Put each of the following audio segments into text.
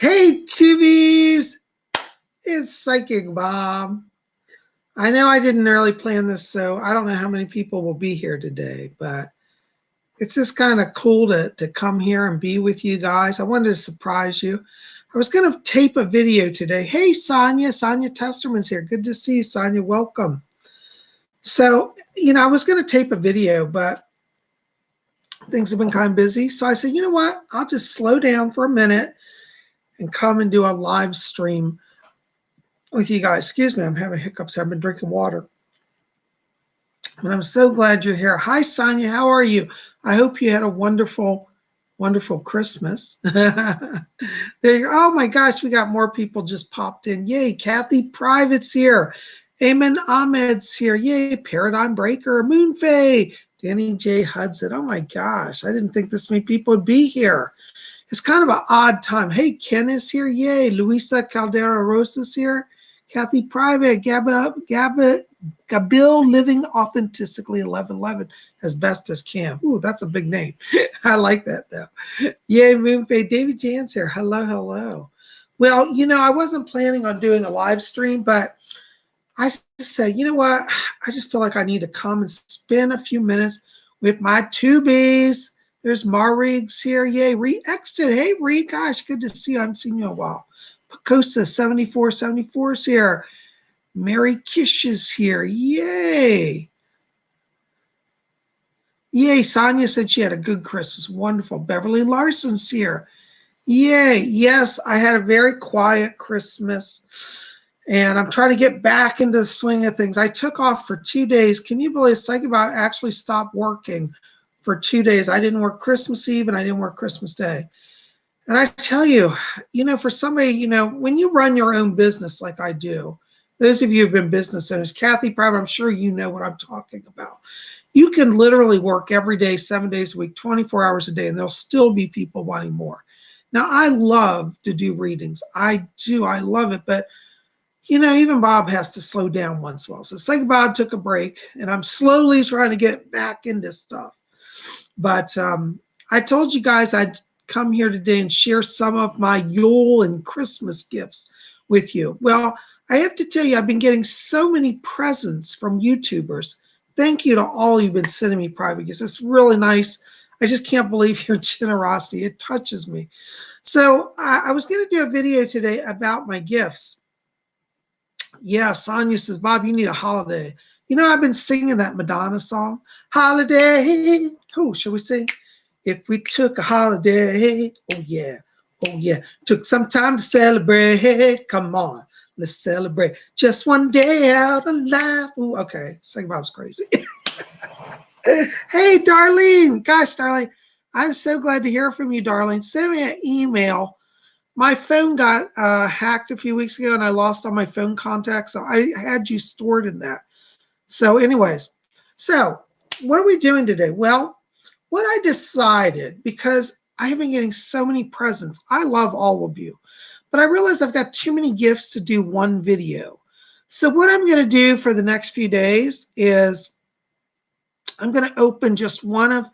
Hey, tubies! It's Psychic Bob. I know I didn't really plan this, so I don't know how many people will be here today, but it's just kind of cool to come here and be with you guys. I wanted to surprise you. I was going to tape a video today. Hey, Sonia. Sonia Testerman's here. Good to see you, Sonia. Welcome. So, I was going to tape a video, but things have been kind of busy. So I said, you know what? I'll just slow down for a minute and come and do a live stream with you guys. Excuse me, I'm having hiccups. I've been drinking water. But I'm so glad you're here. Hi, Sonia. How are you? I hope you had a wonderful, wonderful Christmas. There you go. Oh my gosh, we got more people just popped in. Yay, Kathy Private's here. Eamon Ahmed's here. Yay, Paradigm Breaker, Moonfae, Danny J. Hudson. Oh my gosh, I didn't think this many people would be here. It's kind of an odd time. Hey, Ken is here. Yay. Luisa Caldera Rosa's here. Kathy Private, Gabil Living Authentically 1111 as best as can. Ooh, that's a big name. I like that though. Yay, Moonfae. David Jan's here. Hello, hello. Well, I wasn't planning on doing a live stream, but I just said, you know what? I just feel like I need to come and spend a few minutes with my tubies. There's Marig's here. Yay. Re-exited. Hey, Re. Gosh, good to see you. I haven't seen you in a while. Pacosa 7474 is here. Mary Kish is here. Yay. Yay. Sonia said she had a good Christmas. Wonderful. Beverly Larson's here. Yay. Yes, I had a very quiet Christmas. And I'm trying to get back into the swing of things. I took off for 2 days. Can you believe PsychicBob actually stopped working for 2 days? I didn't work Christmas Eve and I didn't work Christmas Day. And I tell you, for somebody, when you run your own business like I do, those of you who've been business owners, Kathy Private, I'm sure you know what I'm talking about. You can literally work every day, 7 days a week, 24 hours a day, and there'll still be people wanting more. Now, I love to do readings. I do. I love it. But even Bob has to slow down once in a while. So PsychicBob took a break, and I'm slowly trying to get back into stuff. But I told you guys I'd come here today and share some of my Yule and Christmas gifts with you. Well, I have to tell you, I've been getting so many presents from YouTubers. Thank you to all you've been sending me private gifts. It's really nice. I just can't believe your generosity. It touches me. So I was going to do a video today about my gifts. Yeah, Sonia says, Bob, you need a holiday. I've been singing that Madonna song. Holiday. Oh, shall we sing? If we took a holiday, oh yeah, took some time to celebrate. Come on, let's celebrate. Just one day out of life. Ooh, okay, PsychicBob's crazy. Hey, Darlene. Gosh, Darlene, I'm so glad to hear from you, Darlene. Send me an email. My phone got hacked a few weeks ago and I lost all my phone contacts. So I had you stored in that. So anyways, so what are we doing today? Well, what I decided, because I have been getting so many presents, I love all of you, but I realized I've got too many gifts to do one video. So what I'm going to do for the next few days is I'm going to open just one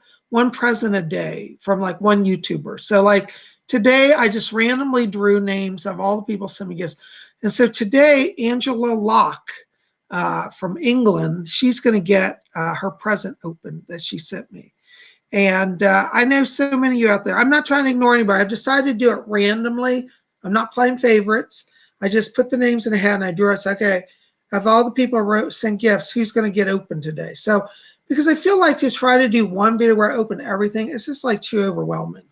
present a day from like one YouTuber. So like today, I just randomly drew names of all the people send me gifts. And so today, Angela Locke from England, she's going to get her present open that she sent me. And I know so many of you out there. I'm not trying to ignore anybody. I've decided to do it randomly. I'm not playing favorites. I just put the names in a hat and I drew. I said, okay, of all the people who sent gifts, who's going to get open today? So because I feel like to try to do one video where I open everything, it's just like too overwhelming.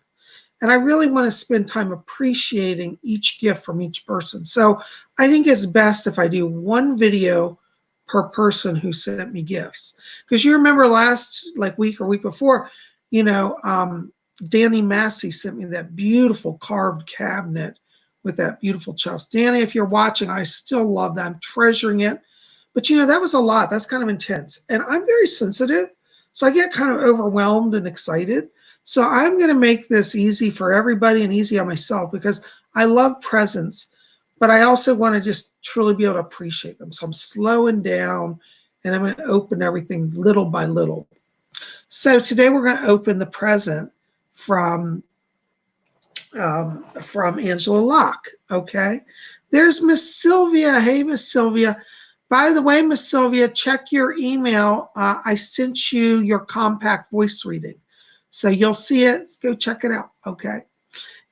And I really want to spend time appreciating each gift from each person. So I think it's best if I do one video per person who sent me gifts. Because you remember last week or week before, Danny Massey sent me that beautiful carved cabinet with that beautiful chest. Danny, if you're watching, I still love that. I'm treasuring it. But that was a lot. That's kind of intense. And I'm very sensitive. So I get kind of overwhelmed and excited. So I'm going to make this easy for everybody and easy on myself because I love presents, but I also want to just truly be able to appreciate them. So I'm slowing down and I'm going to open everything little by little. So today we're going to open the present from from Angela Locke. Okay. There's Miss Sylvia. Hey, Miss Sylvia. By the way, Miss Sylvia, check your email. I sent you your compact voice reading. So you'll see it. Go check it out. Okay.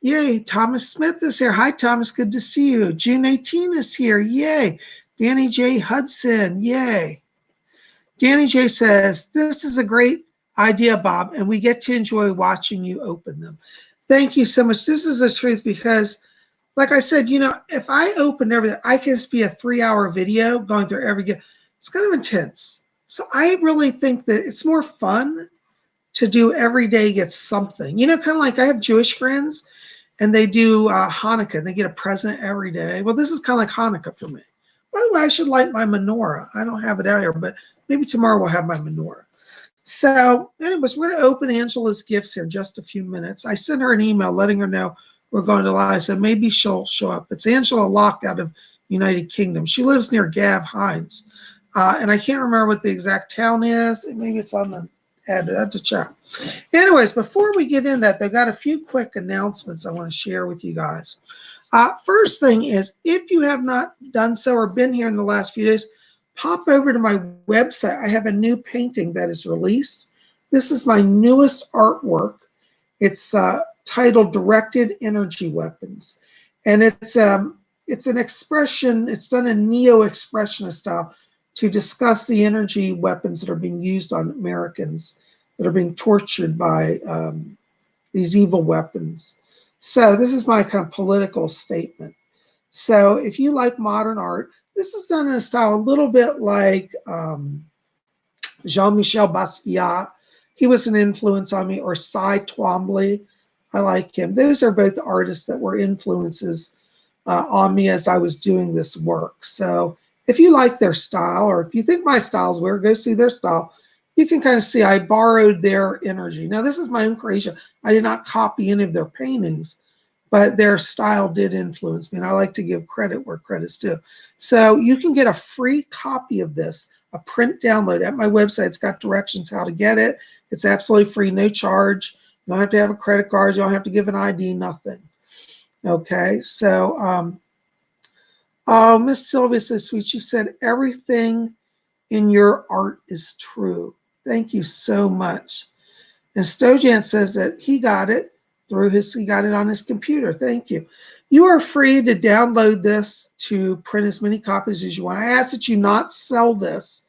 Yay. Thomas Smith is here. Hi, Thomas. Good to see you. June 18 is here. Yay. Danny J. Hudson. Yay. Danny J says, this is a great idea, Bob, and we get to enjoy watching you open them. Thank you so much. This is the truth because, like I said, you know, if I open everything, I can just be a 3-hour video going through every gift. It's kind of intense. So I really think that it's more fun to do every day get something. You know, kind of like I have Jewish friends and they do Hanukkah and they get a present every day. Well, this is kind of like Hanukkah for me. By the way, I should light my menorah. I don't have it out here, but maybe tomorrow we'll have my menorah. So anyways, we're going to open Angela's gifts here in just a few minutes. I sent her an email letting her know we're going to live, so maybe she'll show up. It's Angela Locke out of United Kingdom. She lives near Gav Hines. And I can't remember what the exact town is. Maybe it's on the ad. I have to check. Anyways, before we get in that, they've got a few quick announcements I want to share with you guys. First thing is, if you have not done so or been here in the last few days, pop over to my website. I have a new painting that is released. This is my newest artwork. It's titled Directed Energy Weapons. And it's an expression, it's done in neo-expressionist style to discuss the energy weapons that are being used on Americans that are being tortured by these evil weapons. So this is my kind of political statement. So if you like modern art, this is done in a style a little bit like Jean-Michel Basquiat. He was an influence on me, or Cy Twombly. I like him. Those are both artists that were influences on me as I was doing this work. So if you like their style, or if you think my style's weird, go see their style. You can kind of see I borrowed their energy. Now, this is my own creation. I did not copy any of their paintings, but their style did influence me, and I like to give credit where credit's due. So you can get a free copy of this, a print download at my website. It's got directions how to get it. It's absolutely free, no charge. You don't have to have a credit card. You don't have to give an ID, nothing. Okay, so, oh, Miss Sylvia says, sweet, she said, everything in your art is true. Thank you so much. And Stojan says that he got it he got it on his computer. Thank you. You are free to download this to print as many copies as you want. I ask that you not sell this.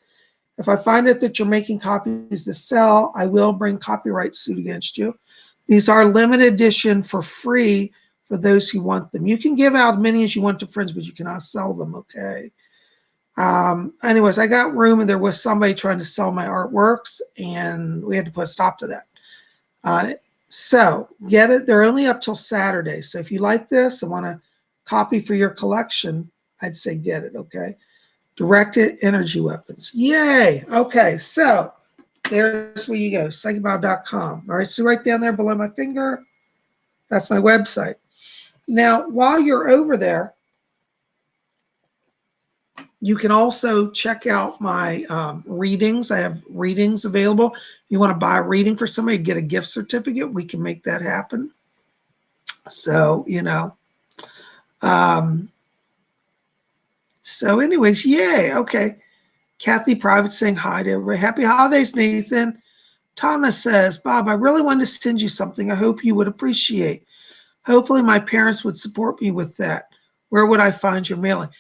If I find it that you're making copies to sell, I will bring copyright suit against you. These are limited edition for free for those who want them. You can give out many as you want to friends, but you cannot sell them, okay? Anyways, I got room and there was somebody trying to sell my artworks and we had to put a stop to that. So get it. They're only up till Saturday. So if you like this and want to copy for your collection, I'd say get it, okay? Directed Energy Weapons. Yay. Okay, so there's where you go, PsychicBob.com. All right, so right down there below my finger, that's my website. Now, while you're over there, you can also check out my readings. I have readings available. You want to buy a reading for somebody, get a gift certificate, we can make that happen. So, you know. So anyways, yay. Okay. Kathy Private saying hi to everybody. Happy holidays, Nathan. Thomas says, Bob, I really wanted to send you something I hope you would appreciate. Hopefully my parents would support me with that. Where would I find your mailing?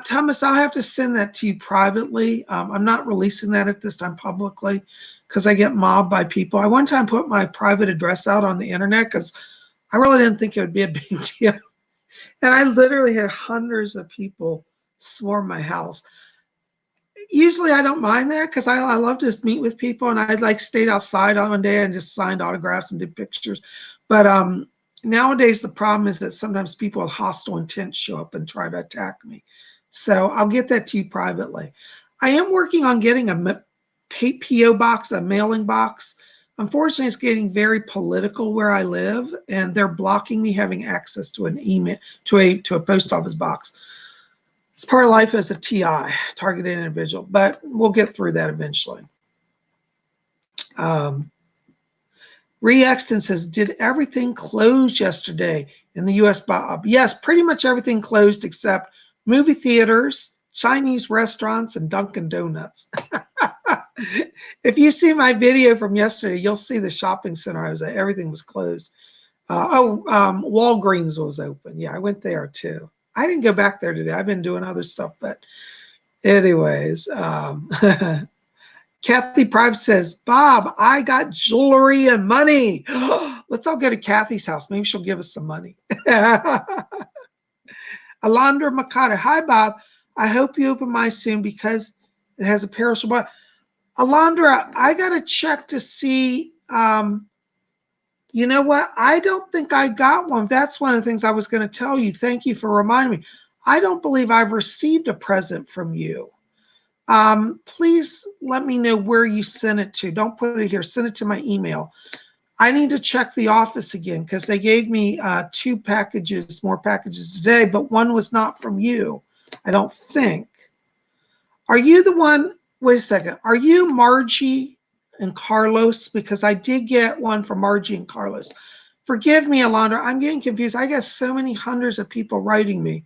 Thomas, I'll have to send that to you privately. I'm not releasing that at this time publicly because I get mobbed by people. I one time put my private address out on the internet because I really didn't think it would be a big deal. And I literally had hundreds of people swarm my house. Usually I don't mind that because I love to meet with people, and I like stayed outside on one day and just signed autographs and did pictures. But nowadays the problem is that sometimes people with hostile intent show up and try to attack me. So I'll get that to you privately. I am working on getting a PO box, a mailing box. Unfortunately, it's getting very political where I live, and they're blocking me having access to an email, to a post office box. It's part of life as a TI, targeted individual, but we'll get through that eventually. Re-Exton says, did everything close yesterday in the U.S., Bob? Yes, pretty much everything closed except movie theaters, Chinese restaurants, and Dunkin' Donuts. If you see my video from yesterday, you'll see the shopping center I was at. Everything was closed. Walgreens was open. Yeah, I went there too. I didn't go back there today. I've been doing other stuff. But anyways, Kathy Price says, Bob, I got jewelry and money. Let's all go to Kathy's house. Maybe she'll give us some money. Alondra Mikado, hi, Bob. I hope you open mine soon because it has a perishable. Alondra, I got to check to see. You know what? I don't think I got one. That's one of the things I was going to tell you. Thank you for reminding me. I don't believe I've received a present from you. Please let me know where you sent it to. Don't put it here. Send it to my email. I need to check the office again because they gave me more packages today, but one was not from you, I don't think. Are you the one? Wait a second. Are you Margie and Carlos? Because I did get one from Margie and Carlos. Forgive me, Alondra. I'm getting confused. I get so many hundreds of people writing me.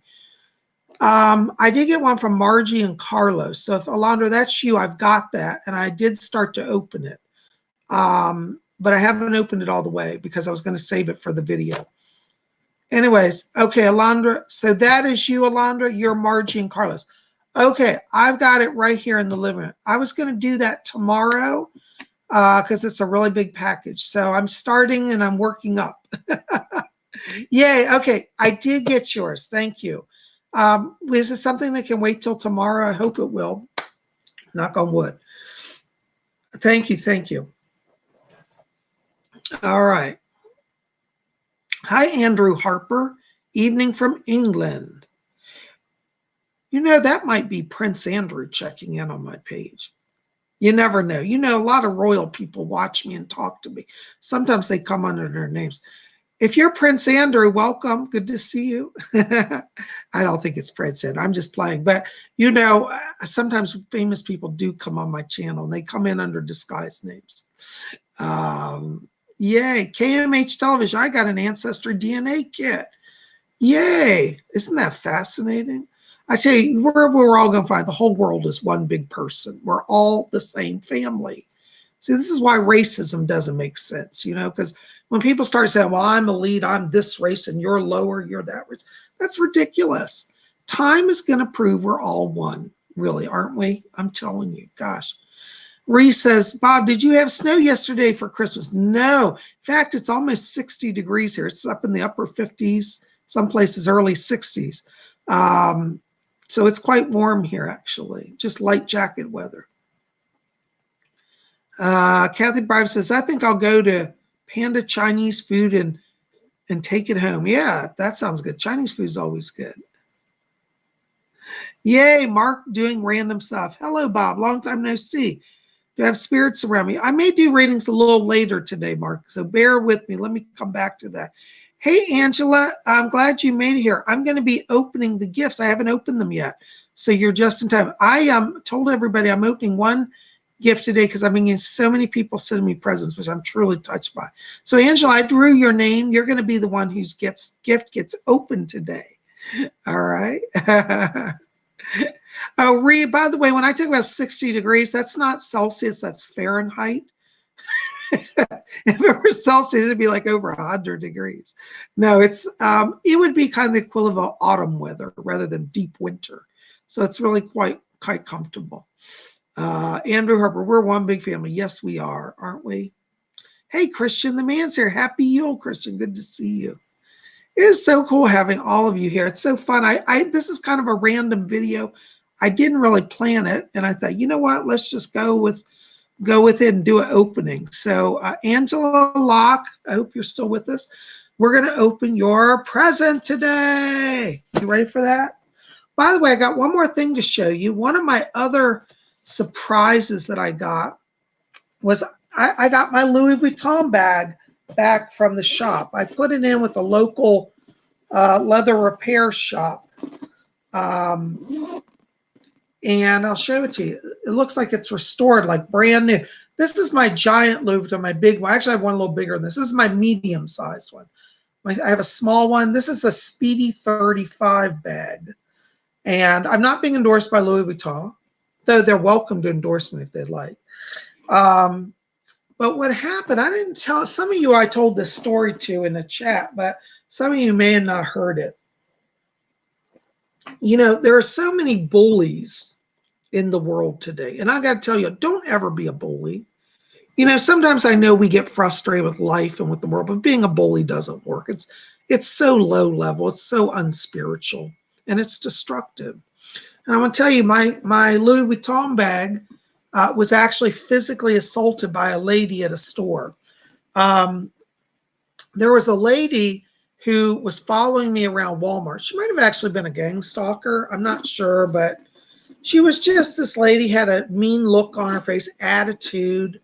I did get one from Margie and Carlos. So if Alondra, that's you, I've got that. And I did start to open it. But I haven't opened it all the way because I was going to save it for the video. Anyways, okay, Alondra. So that is you, Alondra. You're Margie and Carlos. Okay, I've got it right here in the living room. I was going to do that tomorrow because it's a really big package. So I'm starting and I'm working up. Yay. Okay, I did get yours. Thank you. Is it something that can wait till tomorrow? I hope it will. Knock on wood. Thank you. Thank you. All right. Hi, Andrew Harper. Evening from England. You know, that might be Prince Andrew checking in on my page. You never know. You know, a lot of royal people watch me and talk to me. Sometimes they come under their names. If you're Prince Andrew, welcome. Good to see you. I don't think it's Prince Andrew. I'm just playing. But, you know, sometimes famous people do come on my channel. And they come in under disguised names. Yay. KMH Television. I got an Ancestry DNA kit. Yay. Isn't that fascinating? I tell you, we're all going to find the whole world is one big person. We're all the same family. See, this is why racism doesn't make sense, you know, because when people start saying, well, I'm elite, I'm this race, and you're lower, you're that race, that's ridiculous. Time is going to prove we're all one, really, aren't we? I'm telling you, gosh. Reese says, Bob, did you have snow yesterday for Christmas? No. In fact, it's almost 60 degrees here. It's up in the upper 50s, some places early 60s. So it's quite warm here, actually, just light jacket weather. Kathy Bribe says, I think I'll go to Panda Chinese food and take it home. Yeah, that sounds good. Chinese food is always good. Yay, Mark doing random stuff. Hello, Bob. Long time no see. Do I have spirits around me? I may do readings a little later today, Mark, so bear with me. Let me come back to that. Hey, Angela, I'm glad you made it here. I'm going to be opening the gifts. I haven't opened them yet, so you're just in time. I told everybody I'm opening one gift today because I've been getting so many people sending me presents, which I'm truly touched by. So, Angela, I drew your name. You're going to be the one whose gift gets opened today. All right. Oh, Ree, by the way, when I talk about 60 degrees, that's not Celsius, that's Fahrenheit. If it were Celsius, it'd be like over 100 degrees. No, it's it would be kind of the equivalent of autumn weather rather than deep winter. So it's really quite comfortable. Andrew Harper, we're one big family. Yes, we are, aren't we? Hey, Christian, the man's here. Happy Yule, Christian. Good to see you. It is so cool having all of you here. It's so fun. This is kind of a random video. I didn't really plan it, and I thought, you know what? Let's just go with it and do an opening. So, Angela Locke, I hope you're still with us. We're going to open your present today. You ready for that? By the way, I got one more thing to show you. One of my other surprises that I got was I got my Louis Vuitton bag back from the shop. I put it in with a local leather repair shop. And I'll show it to you. It looks like it's restored, like brand new. This is my giant Louis Vuitton, my big one. Actually, I have one a little bigger than this. This is my medium-sized one. I have a small one. This is a Speedy 35 bag. And I'm not being endorsed by Louis Vuitton, though they're welcome to endorse me if they'd like. But what happened, I didn't tell, some of you I told this story to in the chat, but some of you may have not heard it. You know, there are so many bullies in the world today. And I got to tell you, don't ever be a bully. You know, sometimes I know we get frustrated with life and with the world, but being a bully doesn't work. It's so low level, it's so unspiritual, and it's destructive. And I want to tell you, my Louis Vuitton bag was actually physically assaulted by a lady at a store. There was a lady who was following me around Walmart. She might have actually been a gang stalker. I'm not sure, but she was just this lady, had a mean look on her face, attitude.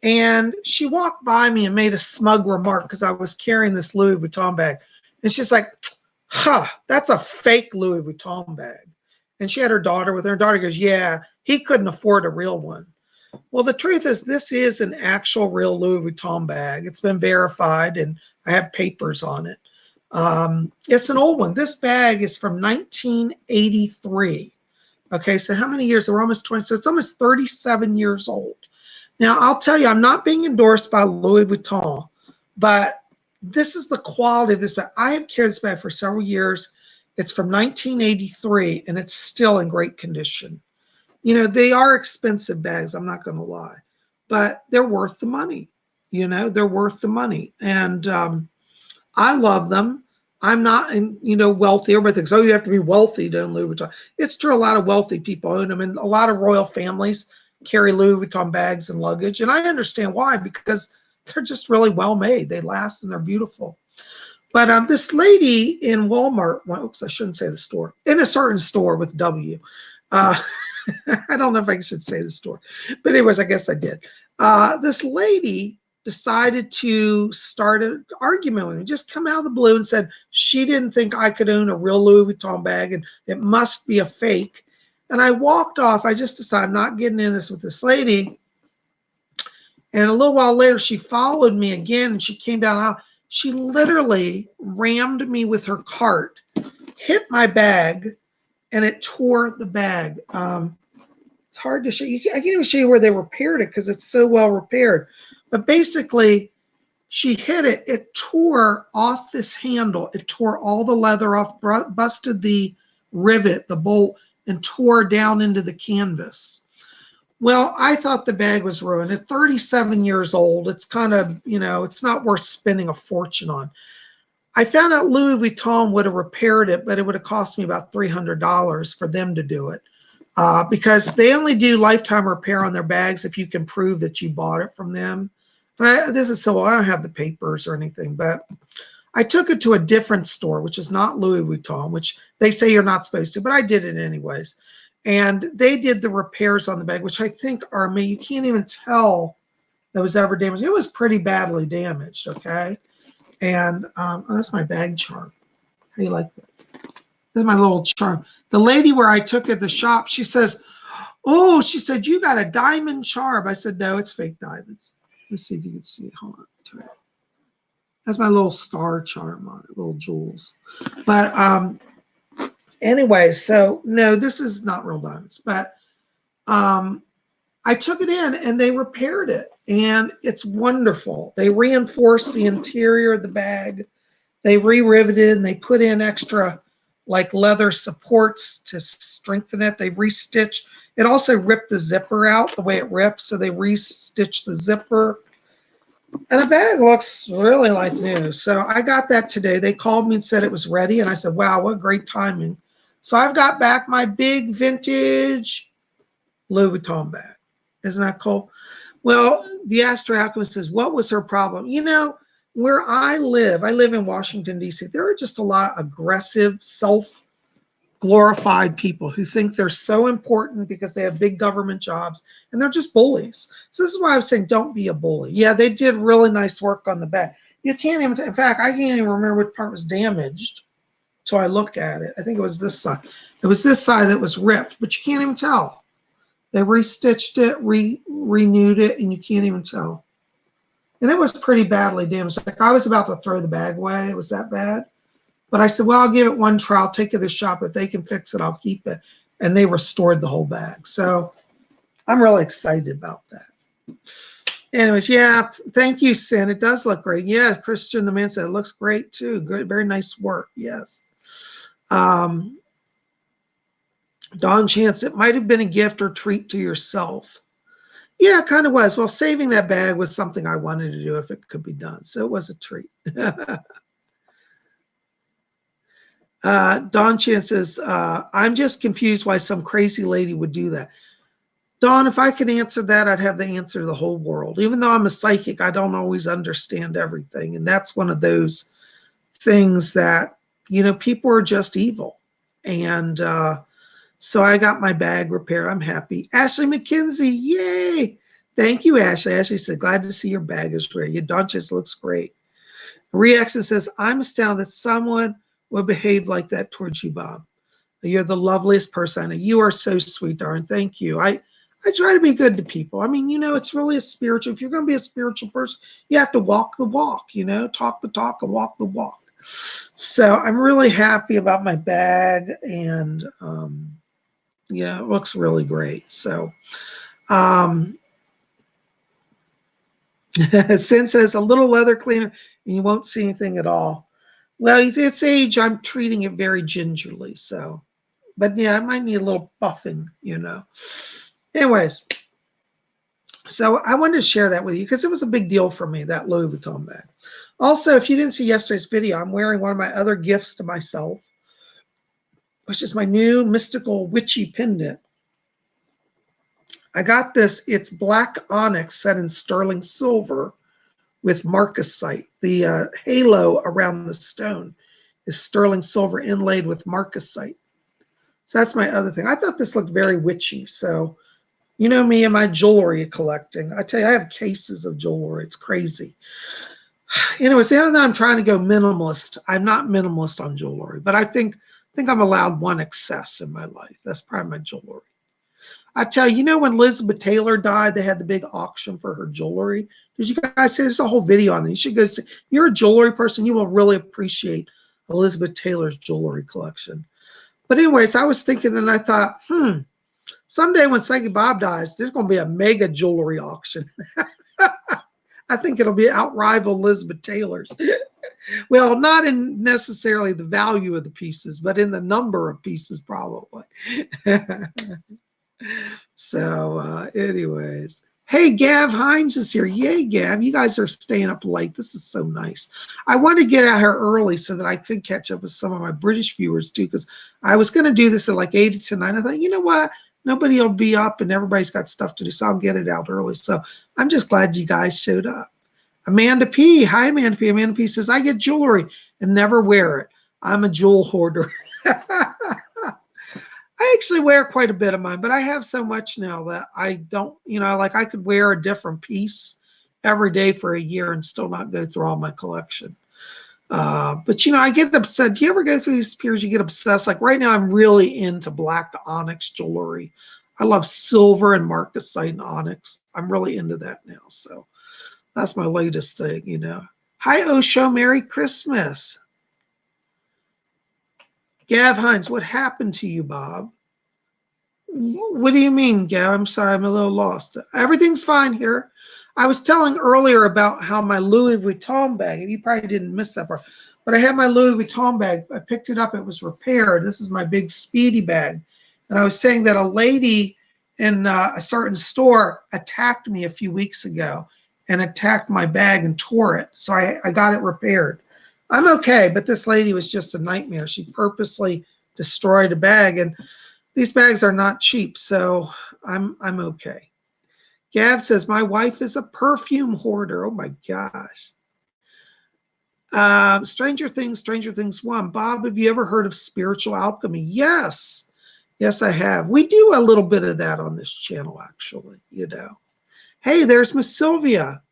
And she walked by me and made a smug remark because I was carrying this Louis Vuitton bag. And she's like, huh, that's a fake Louis Vuitton bag. And she had her daughter with her. Her daughter goes, yeah, he couldn't afford a real one. Well, the truth is this is an actual real Louis Vuitton bag. It's been verified and I have papers on it. It's an old one. This bag is from 1983. Okay, so how many years? We're almost 20. So it's almost 37 years old. Now, I'll tell you, I'm not being endorsed by Louis Vuitton, but this is the quality of this bag. I have carried this bag for several years. It's from 1983, and it's still in great condition. You know, they are expensive bags, I'm not going to lie, but they're worth the money. You know, they're worth the money. And I love them. I'm not, wealthy. Everybody thinks, oh, you have to be wealthy to own Louis Vuitton. It's true, a lot of wealthy people own them, and a lot of royal families carry Louis Vuitton bags and luggage. And I understand why, because they're just really well made. They last and they're beautiful. But this lady in Walmart, oops, I shouldn't say the store, in a certain store with W. I don't know if I should say the store, but anyways, I guess I did. This lady decided to start an argument with me, just come out of the blue and said she didn't think I could own a real Louis Vuitton bag and it must be a fake. And I walked off. I just decided I'm not getting in this with this lady. And a little while later, she followed me again and she came down the aisle. She literally rammed me with her cart, hit my bag, and it tore the bag. It's hard to show you. I can't even show you where they repaired it because it's so well repaired. But basically, she hit it. It tore off this handle. It tore all the leather off, busted the rivet, the bolt, and tore down into the canvas. Well, I thought the bag was ruined. At 37 years old, it's kind of, it's not worth spending a fortune on. I found out Louis Vuitton would have repaired it, but it would have cost me about $300 for them to do it because they only do lifetime repair on their bags if you can prove that you bought it from them. This is so old, I don't have the papers or anything, but I took it to a different store, which is not Louis Vuitton, which they say you're not supposed to, but I did it anyways. And they did the repairs on the bag, which I think are me. You can't even tell that was ever damaged. It was pretty badly damaged, okay? And that's my bag charm. How do you like that? This is my little charm. The lady where I took it at the shop, she says, oh, she said, you got a diamond charm. I said, no, it's fake diamonds. Let's see if you can see it. Hold on. That's my little star charm on it, little jewels. But anyway, so no, this is not real diamonds. But I took it in and they repaired it. And it's wonderful. They reinforced the interior of the bag. They re-riveted and they put in extra like leather supports to strengthen it. They restitched. It also ripped the zipper out the way it ripped. So they restitched the zipper. And the bag looks really like new. So I got that today. They called me and said it was ready. And I said, wow, what great timing. So I've got back my big vintage Louis Vuitton bag. Isn't that cool? Well, the Astro Alchemist says, what was her problem? You know, where I live in Washington, D.C., there are just a lot of aggressive, self-glorified people who think they're so important because they have big government jobs, and they're just bullies. So this is why I was saying don't be a bully. Yeah, they did really nice work on the back. You can't even, in fact, I can't even remember what part was damaged until I look at it. I think it was this side. It was this side that was ripped, but you can't even tell. They restitched it, renewed it, and you can't even tell. And it was pretty badly damaged. Like I was about to throw the bag away. It was that bad. But I said, well, I'll give it one try. I'll take it to the shop. If they can fix it, I'll keep it. And they restored the whole bag. So I'm really excited about that. Anyways, yeah, thank you, Sin. It does look great. Yeah, Christian the man said it looks great too. Good, very nice work. Yes. Don Chance, it might have been a gift or treat to yourself. Yeah, it kind of was. Well, saving that bag was something I wanted to do if it could be done. So it was a treat. Don Chance says, I'm just confused why some crazy lady would do that. Dawn, if I could answer that, I'd have the answer to the whole world. Even though I'm a psychic, I don't always understand everything. And that's one of those things that, you know, people are just evil. And so I got my bag repaired. I'm happy. Ashley McKenzie, yay. Thank you, Ashley. Ashley said, glad to see your bag is ready. Your Dawn just looks great. Reaction says, I'm astounded that someone would behave like that towards you, Bob. You're the loveliest person I know. You are so sweet, darling. Thank you. I try to be good to people. I mean, you know, it's really a spiritual. If you're going to be a spiritual person, you have to walk the walk, you know, talk the talk and walk the walk. So I'm really happy about my bag, and yeah, it looks really great. So Sin says a little leather cleaner and you won't see anything at all. Well, if it's age, I'm treating it very gingerly. So, but yeah, I might need a little buffing, you know. Anyways, so I wanted to share that with you because it was a big deal for me, that Louis Vuitton bag. Also, if you didn't see yesterday's video, I'm wearing one of my other gifts to myself, which is my new mystical witchy pendant. I got this. It's black onyx set in sterling silver with marcasite. The halo around the stone is sterling silver inlaid with marcasite. So that's my other thing. I thought this looked very witchy. So, you know me and my jewelry collecting. I tell you, I have cases of jewelry. It's crazy. Anyways, even though I'm trying to go minimalist, I'm not minimalist on jewelry, but I think I'm allowed one excess in my life. That's probably my jewelry. I tell you, you know, when Elizabeth Taylor died, they had the big auction for her jewelry. Did you guys see? There's a whole video on it. You should go see. You're a jewelry person, you will really appreciate Elizabeth Taylor's jewelry collection. But anyways, I was thinking and I thought, someday when Psychic Bob dies, there's going to be a mega jewelry auction. I think it'll be outrival Elizabeth Taylor's. Well, not in necessarily the value of the pieces, but in the number of pieces, probably. So, anyways. Hey, Gav Hines is here. Yay, Gav. You guys are staying up late. This is so nice. I wanted to get out here early so that I could catch up with some of my British viewers, too, because I was going to do this at like 8 to 9. I thought, you know what? Nobody will be up and everybody's got stuff to do, so I'll get it out early. So I'm just glad you guys showed up. Amanda P. Hi, Amanda P. Amanda P. says, I get jewelry and never wear it. I'm a jewel hoarder. I actually wear quite a bit of mine, but I have so much now that I don't, you know, like I could wear a different piece every day for a year and still not go through all my collection. But, you know, I get upset. Do you ever go through these periods you get obsessed? Like right now, I'm really into black onyx jewelry. I love silver and marcasite and onyx. I'm really into that now. So that's my latest thing, you know. Hi, Osho. Merry Christmas. Gav Hines, what happened to you, Bob? What do you mean, Gav? I'm sorry, I'm a little lost. Everything's fine here. I was telling earlier about how my Louis Vuitton bag, you probably didn't miss that part, but I had my Louis Vuitton bag. I picked it up. It was repaired. This is my big speedy bag. And I was saying that a lady in a certain store attacked me a few weeks ago and attacked my bag and tore it. So I got it repaired. I'm okay, but this lady was just a nightmare. She purposely destroyed a bag, and these bags are not cheap, so I'm okay. Gav says, my wife is a perfume hoarder. Oh my gosh. Stranger Things 1. Bob, have you ever heard of spiritual alchemy? Yes. Yes, I have. We do a little bit of that on this channel, actually, you know. Hey, there's Miss Sylvia.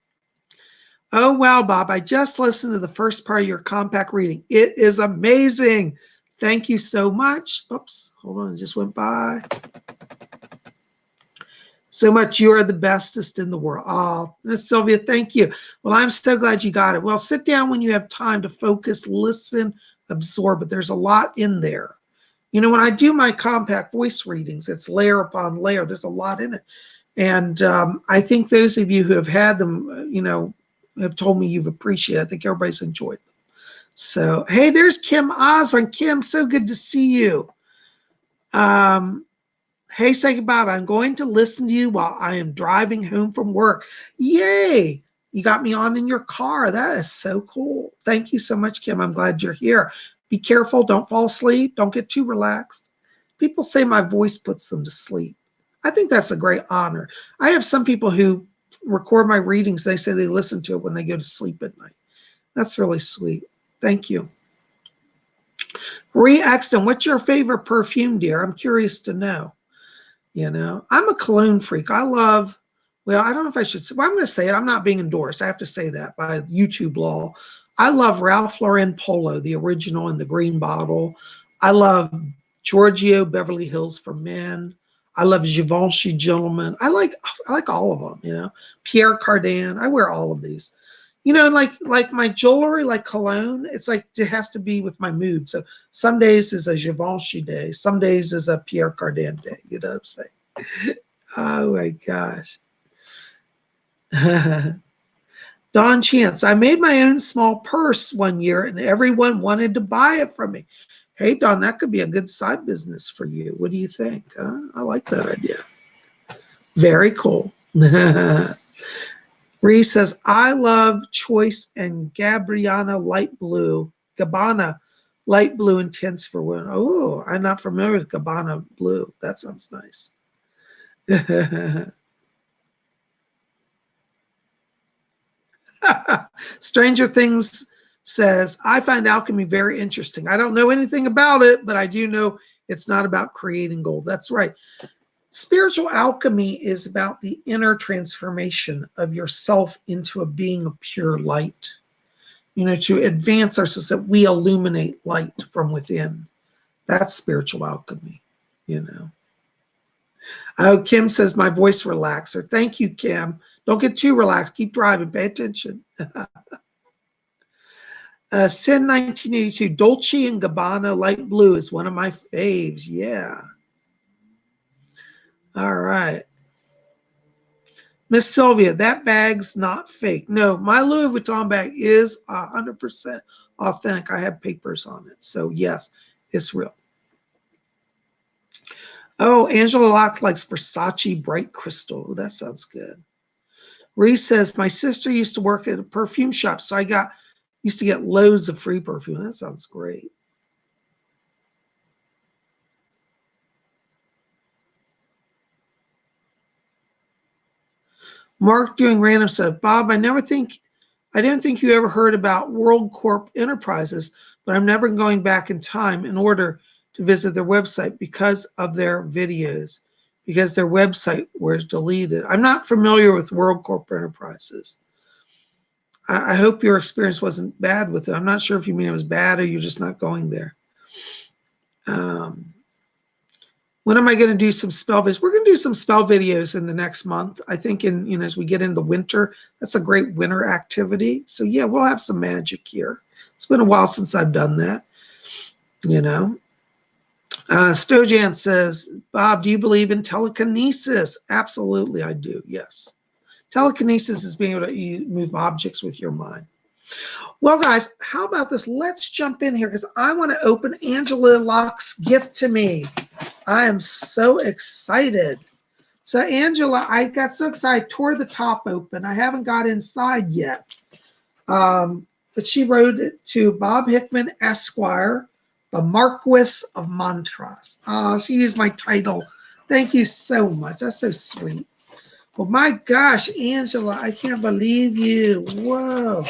Oh, wow, Bob, I just listened to the first part of your compact reading. It is amazing. Thank you so much. Oops, hold on, it just went by. so much. You are the bestest in the world. Oh, Miss Sylvia, thank you. Well, I'm so glad you got it. Well, sit down when you have time to focus, listen, absorb it. There's a lot in there. You know, when I do my compact voice readings, it's layer upon layer. There's a lot in it. And I think those of you who have had them, you know, have told me you've appreciated it. I think everybody's enjoyed them. So, hey, there's Kim Osborne. Kim, so good to see you. Hey, Psychic Bob, I'm going to listen to you while I am driving home from work. Yay! You got me on in your car. That is so cool. Thank you so much, Kim. I'm glad you're here. Be careful. Don't fall asleep. Don't get too relaxed. People say my voice puts them to sleep. I think that's a great honor. I have some people who record my readings. They say they listen to it when they go to sleep at night. That's really sweet. Thank you. Marie Axton, what's your favorite perfume, dear? I'm curious to know. You know, I'm a cologne freak. I love, well, I don't know if I should say, well, I'm going to say it. I'm not being endorsed. I have to say that by YouTube law. I love Ralph Lauren Polo, the original in the green bottle. I love Giorgio Beverly Hills for Men. I love Givenchy Gentleman. I like all of them, you know. Pierre Cardin. I wear all of these. You know, like my jewelry, like cologne, it's like it has to be with my mood. So some days is a Givenchy day. Some days is a Pierre Cardin day. You know what I'm saying? Oh, my gosh. Don Chance, I made my own small purse one year, and everyone wanted to buy it from me. Hey, Don, that could be a good side business for you. What do you think? I like that idea. Very cool. Ree says, I love Choice and Gabbana light blue intense for women. Oh, I'm not familiar with Gabbana blue. That sounds nice. Stranger Things says, I find alchemy very interesting. I don't know anything about it, but I do know it's not about creating gold. That's right. Spiritual alchemy is about the inner transformation of yourself into a being of pure light. You know, to advance ourselves, that we illuminate light from within. That's spiritual alchemy, you know. Oh, Kim says, my voice relaxer. Thank you, Kim. Don't get too relaxed. Keep driving. Pay attention. Sin 1982, Dolce & Gabbana light blue is one of my faves. Yeah. All right. Miss Sylvia, that bag's not fake. No, my Louis Vuitton bag is 100% authentic. I have papers on it. So yes, it's real. Oh, Angela Locke likes Versace Bright Crystal. Oh, that sounds good. Reese says, my sister used to work at a perfume shop, so I used to get loads of free perfume. That sounds great. Mark doing random stuff. Bob, I didn't think you ever heard about World Corp Enterprises, but I'm never going back in time in order to visit their website because of their videos, because their website was deleted. I'm not familiar with World Corp Enterprises. I hope your experience wasn't bad with it. I'm not sure if you mean it was bad or you're just not going there. When am I going to do some spell videos? We're going to do some spell videos in the next month. I think as we get into the winter, that's a great winter activity. So yeah, we'll have some magic here. It's been a while since I've done that, you know. Stojan says, Bob, do you believe in telekinesis? Absolutely, I do. Yes. Telekinesis is being able to move objects with your mind. Well, guys, how about this? Let's jump in here because I want to open Angela Locke's gift to me. I am so excited. So Angela, I got so excited, I tore the top open. I haven't got inside yet. But she wrote it to Bob Hickman, Esquire, the Marquis of Montrose. She used my title. Thank you so much. That's so sweet. Well, my gosh, Angela, I can't believe you. Whoa.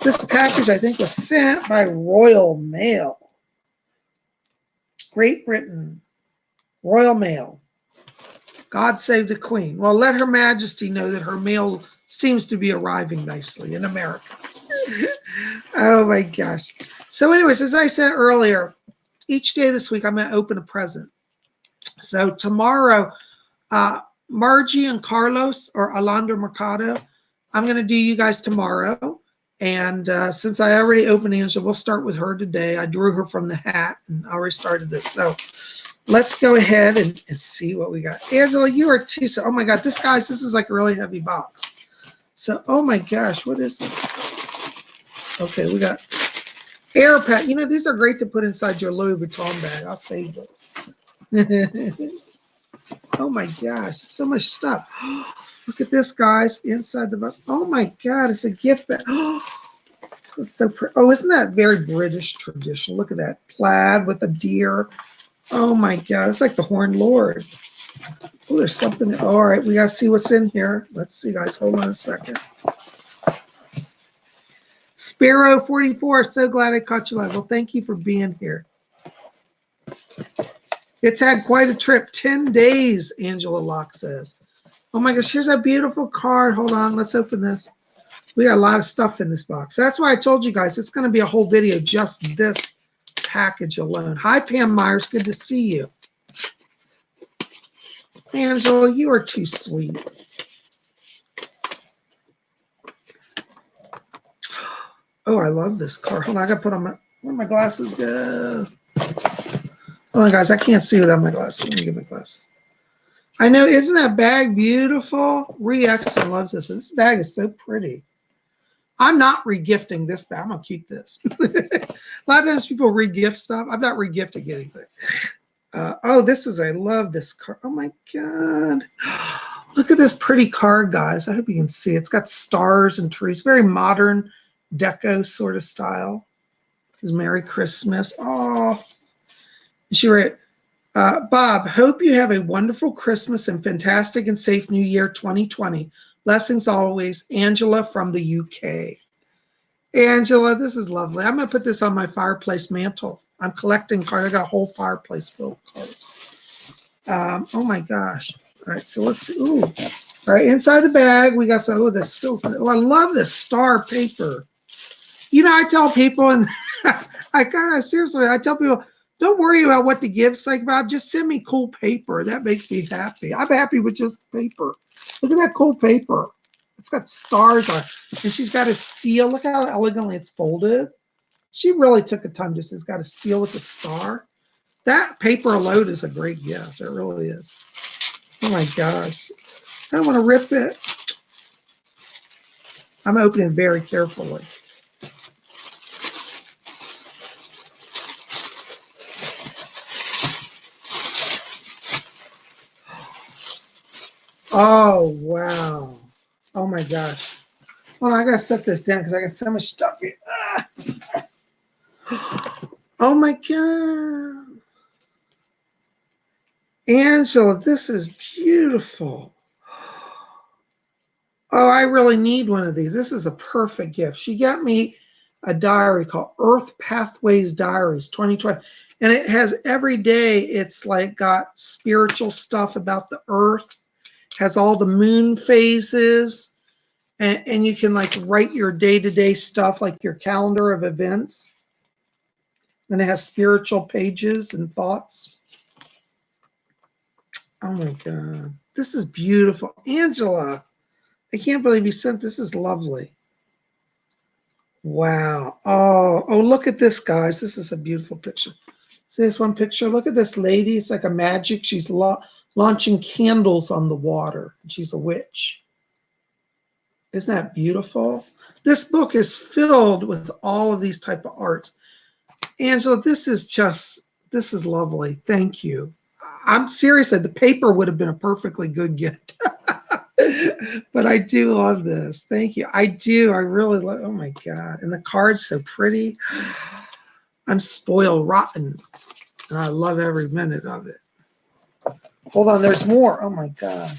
This package, I think, was sent by Royal Mail. Great Britain. Royal Mail. God save the Queen. Well, let Her Majesty know that her mail seems to be arriving nicely in America. Oh, my gosh. So anyways, as I said earlier, each day this week, I'm going to open a present. So tomorrow, Margie and Carlos or Alondra Mercado, I'm going to do you guys tomorrow. And since I already opened Angela, we'll start with her today. I drew her from the hat and I already started this. So let's go ahead and see what we got. Angela, you are too. So, oh my God, this is like a really heavy box. So, oh my gosh, what is it? Okay, we got air pack. You know, these are great to put inside your Louis Vuitton bag. I'll save those. Oh my gosh, so much stuff. Look at this, guys, inside the box. Oh my God, it's a gift bag. This is so pretty. Oh, isn't that very British tradition? Look at that plaid with a deer. Oh my God, it's like the Horned Lord. Oh, there's something. All right, we got to see what's in here. Let's see, guys. Hold on a second. Sparrow 44, so glad I caught you live. Well, thank you for being here. It's had quite a trip. 10 days, Angela Locke says. Oh my gosh, here's a beautiful card. Hold on, let's open this. We got a lot of stuff in this box. That's why I told you guys it's going to be a whole video, just this package alone. Hi, Pam Myers. Good to see you. Angela, you are too sweet. Oh, I love this card. Hold on, I got to put on my, where'd my glasses go? Hold on, guys, I can't see without my glasses. Let me get my glasses. I know, isn't that bag beautiful? Re-Exxon loves this, but this bag is so pretty. I'm not re-gifting this bag. I'm going to keep this. A lot of times people re-gift stuff. I'm not re-gifting anything. Oh, this is, I love this card. Oh my God. Look at this pretty card, guys. I hope you can see. It's got stars and trees. Very modern deco sort of style. It's Merry Christmas. Oh, she wrote, Bob, hope you have a wonderful Christmas and fantastic and safe New Year 2020. Blessings always, Angela from the UK. Angela, this is lovely. I'm going to put this on my fireplace mantle. I'm collecting cards. I got a whole fireplace full of cards. Oh my gosh. All right, so let's see. Ooh. All right, inside the bag, we got some. Oh, this feels. Oh, I love this star paper. You know, I tell people, and I kind of seriously, I tell people, don't worry about what to give, Psych Bob. Just send me cool paper. That makes me happy. I'm happy with just paper. Look at that cool paper. It's got stars on it. And she's got a seal. Look how elegantly it's folded. She really took the time. Just has got a seal with a star. That paper alone is a great gift. It really is. Oh my gosh. I don't want to rip it. I'm opening very carefully. Oh, wow. Oh my gosh. Hold on, I gotta set this down because I got so much stuff here. Ah. Oh my God. Angela, this is beautiful. Oh, I really need one of these. This is a perfect gift. She got me a diary called Earth Pathways Diaries 2020. And it has every day, it's like got spiritual stuff about the earth, has all the moon phases, and you can like write your day-to-day stuff, like your calendar of events. Then it has spiritual pages and thoughts. Oh my God. This is beautiful. Angela, I can't believe you sent this. Is lovely. Wow. Oh, look at this, guys. This is a beautiful picture. See this one picture? Look at this lady. It's like a magic. She's launching candles on the water. She's a witch. Isn't that beautiful? This book is filled with all of these type of arts. Angela, this is lovely. Thank you. I'm serious. The paper would have been a perfectly good gift. But I do love this. Thank you. I do. I really love. Oh my God. And the card's so pretty. I'm spoiled rotten. And I love every minute of it. Hold on. There's more. Oh my God.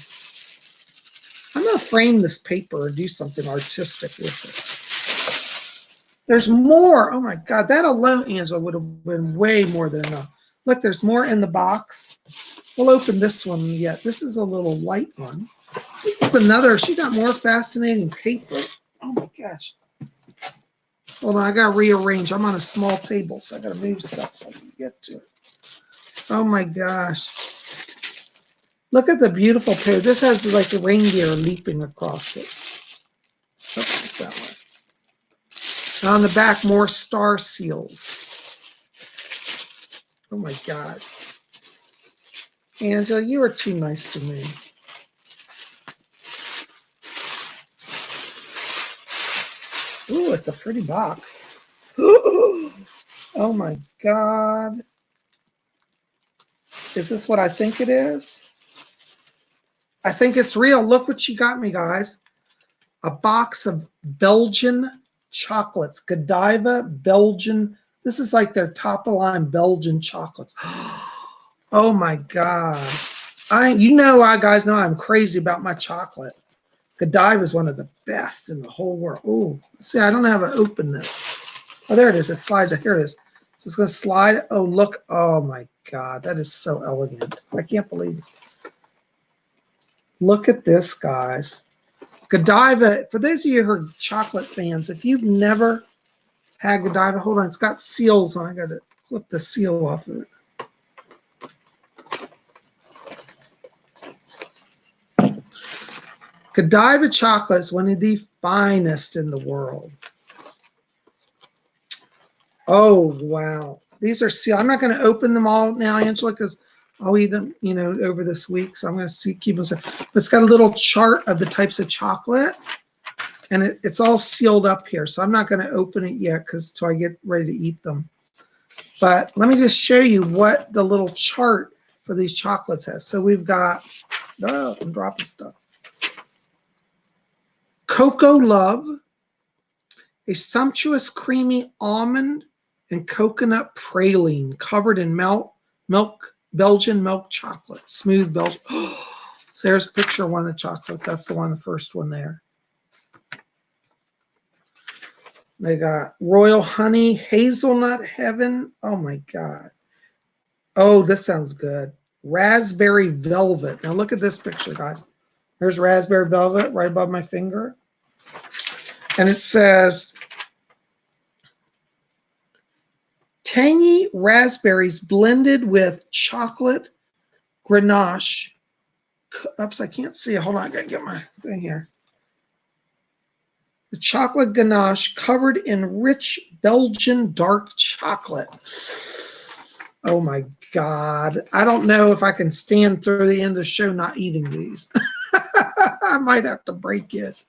I'm going to frame this paper and do something artistic with it. There's more. Oh my God. That alone, Angela, would have been way more than enough. Look, there's more in the box. We'll open this one yet. This is a little light one. This is another. She got more fascinating paper. Oh my gosh. Hold on, I gotta rearrange. I'm on a small table, so I gotta move stuff so I can get to it. Oh my gosh. Look at the beautiful pair. This has like a reindeer leaping across it. Oops, that way. And on the back, more star seals. Oh my God. Angela, you are too nice to me. Ooh, it's a pretty box. Oh my God. Is this what I think it is? I think it's real. Look what she got me, guys. A box of Belgian chocolates. Godiva Belgian. This is like their top of the line Belgian chocolates. Oh my God. You know, I guys know I'm crazy about my chocolate. Godiva is one of the best in the whole world. Oh, see, I don't know how to open this. Oh, there it is. It slides. Here it is. So it's going to slide. Oh, look. Oh my God. That is so elegant. I can't believe this. Look at this, guys. Godiva, for those of you who are chocolate fans, if you've never had Godiva, hold on, it's got seals on. I got to clip the seal off of it. Godiva chocolate is one of the finest in the world. Oh, wow. These are sealed. I'm not going to open them all now, Angela, because I'll eat them, you know, over this week. So I'm going to keep them. But it's got a little chart of the types of chocolate. And it's all sealed up here. So I'm not going to open it yet until I get ready to eat them. But let me just show you what the little chart for these chocolates has. So we've got, oh, I'm dropping stuff. Cocoa Love, a sumptuous creamy almond and coconut praline covered in Belgian milk chocolate, smooth Belgian. So there's a picture of one of the chocolates. That's the first one there. They got Royal Honey, Hazelnut Heaven. Oh my God. Oh, this sounds good. Raspberry Velvet. Now look at this picture, guys. There's Raspberry Velvet right above my finger. And it says, tangy raspberries blended with chocolate ganache. Oops, I can't see it. Hold on, I gotta get my thing here. The chocolate ganache covered in rich Belgian dark chocolate. Oh my God. I don't know if I can stand through the end of the show not eating these. I might have to break it.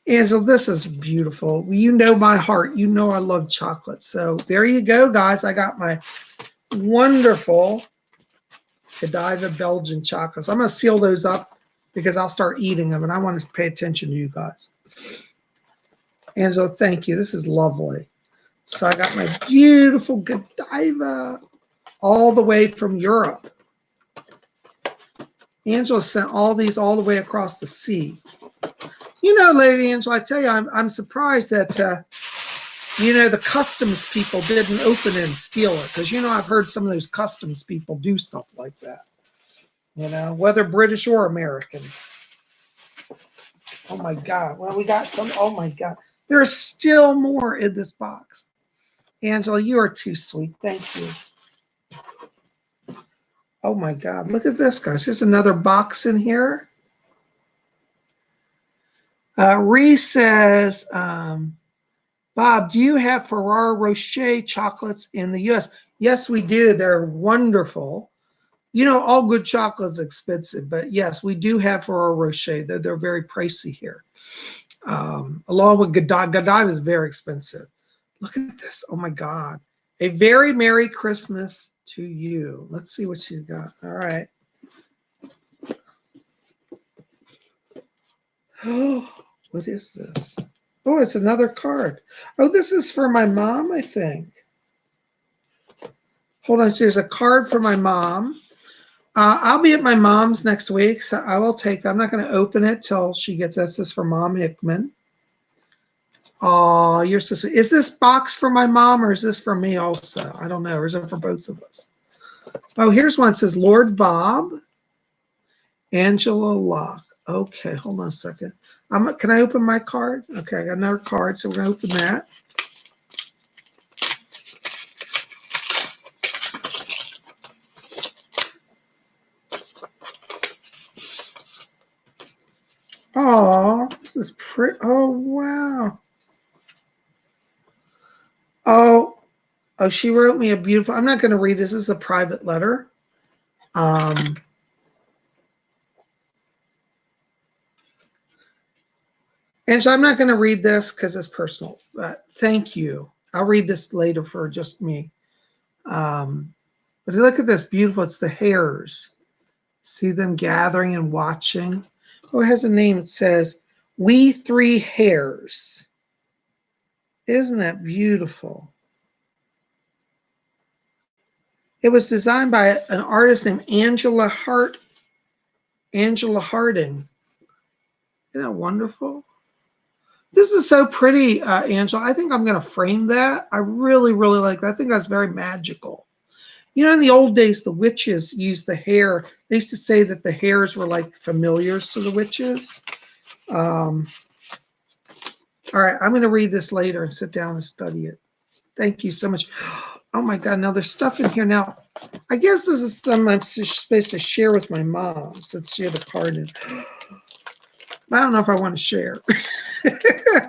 Angela, this is beautiful. You know my heart. You know I love chocolate. So there you go, guys. I got my wonderful Godiva Belgian chocolates. I'm going to seal those up because I'll start eating them, and I want to pay attention to you guys. Angela, thank you. This is lovely. So I got my beautiful Godiva all the way from Europe. Angela sent all these all the way across the sea. You know, Lady Angela, I tell you, I'm surprised that, you know, the customs people didn't open it and steal it. Because, you know, I've heard some of those customs people do stuff like that. You know, whether British or American. Oh, my God. Well, we got some. Oh, my God. There's still more in this box. Angela, you are too sweet. Thank you. Oh, my God. Look at this, guys. There's another box in here. Reese says, Bob, do you have Ferrero Rocher chocolates in the U.S.? Yes, we do. They're wonderful. You know, all good chocolate is expensive, but yes, we do have Ferrero Rocher. They're very pricey here. Along with Godiva. Godiva is very expensive. Look at this. Oh, my God. A very Merry Christmas to you. Let's see what she's got. All right. Oh, what is this? Oh, it's another card. Oh, this is for my mom, I think. Hold on. There's a card for my mom. I'll be at my mom's next week, so I will take that. I'm not going to open it till she gets this. This is for Mom Hickman. Oh, you're so sweet. Is this box for my mom or is this for me also? I don't know. Or is it for both of us? Oh, here's one. It says Lord Bob, Angela Locke. Okay, hold on a second. Can I open my card? Okay, I got another card, so we're going to open that. is pretty. Oh, wow. Oh, oh, she wrote me a beautiful, I'm not going to read this. This is a private letter. And so I'm not going to read this because it's personal, but thank you. I'll read this later for just me. But look at this, beautiful. It's the hares. See them gathering and watching. Oh, it has a name. It says, We Three Hares. Isn't that beautiful? It was designed by an artist named Angela Harding. Isn't that wonderful? This is so pretty, Angela. I think I'm going to frame that. I really, really like that. I think that's very magical. You know, in the old days, the witches used the hair. They used to say that the hairs were like familiars to the witches. All right, I'm going to read this later and sit down and study it. Thank you so much. Oh my God, now there's stuff in here. Now, I guess this is something I'm supposed to share with my mom since she had a card in. I don't know if I want to share.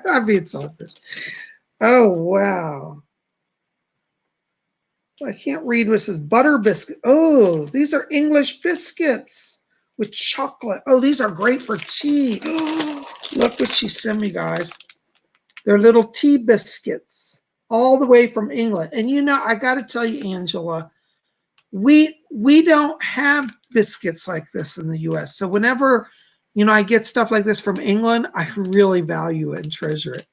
I'm being selfish. Oh, wow. I can't read what says butter biscuit. Oh, these are English biscuits with chocolate. Oh, these are great for tea. Oh, look what she sent me, guys. They're little tea biscuits all the way from England. And you know, I got to tell you, Angela, we don't have biscuits like this in the US. So whenever, you know, I get stuff like this from England, I really value it and treasure it.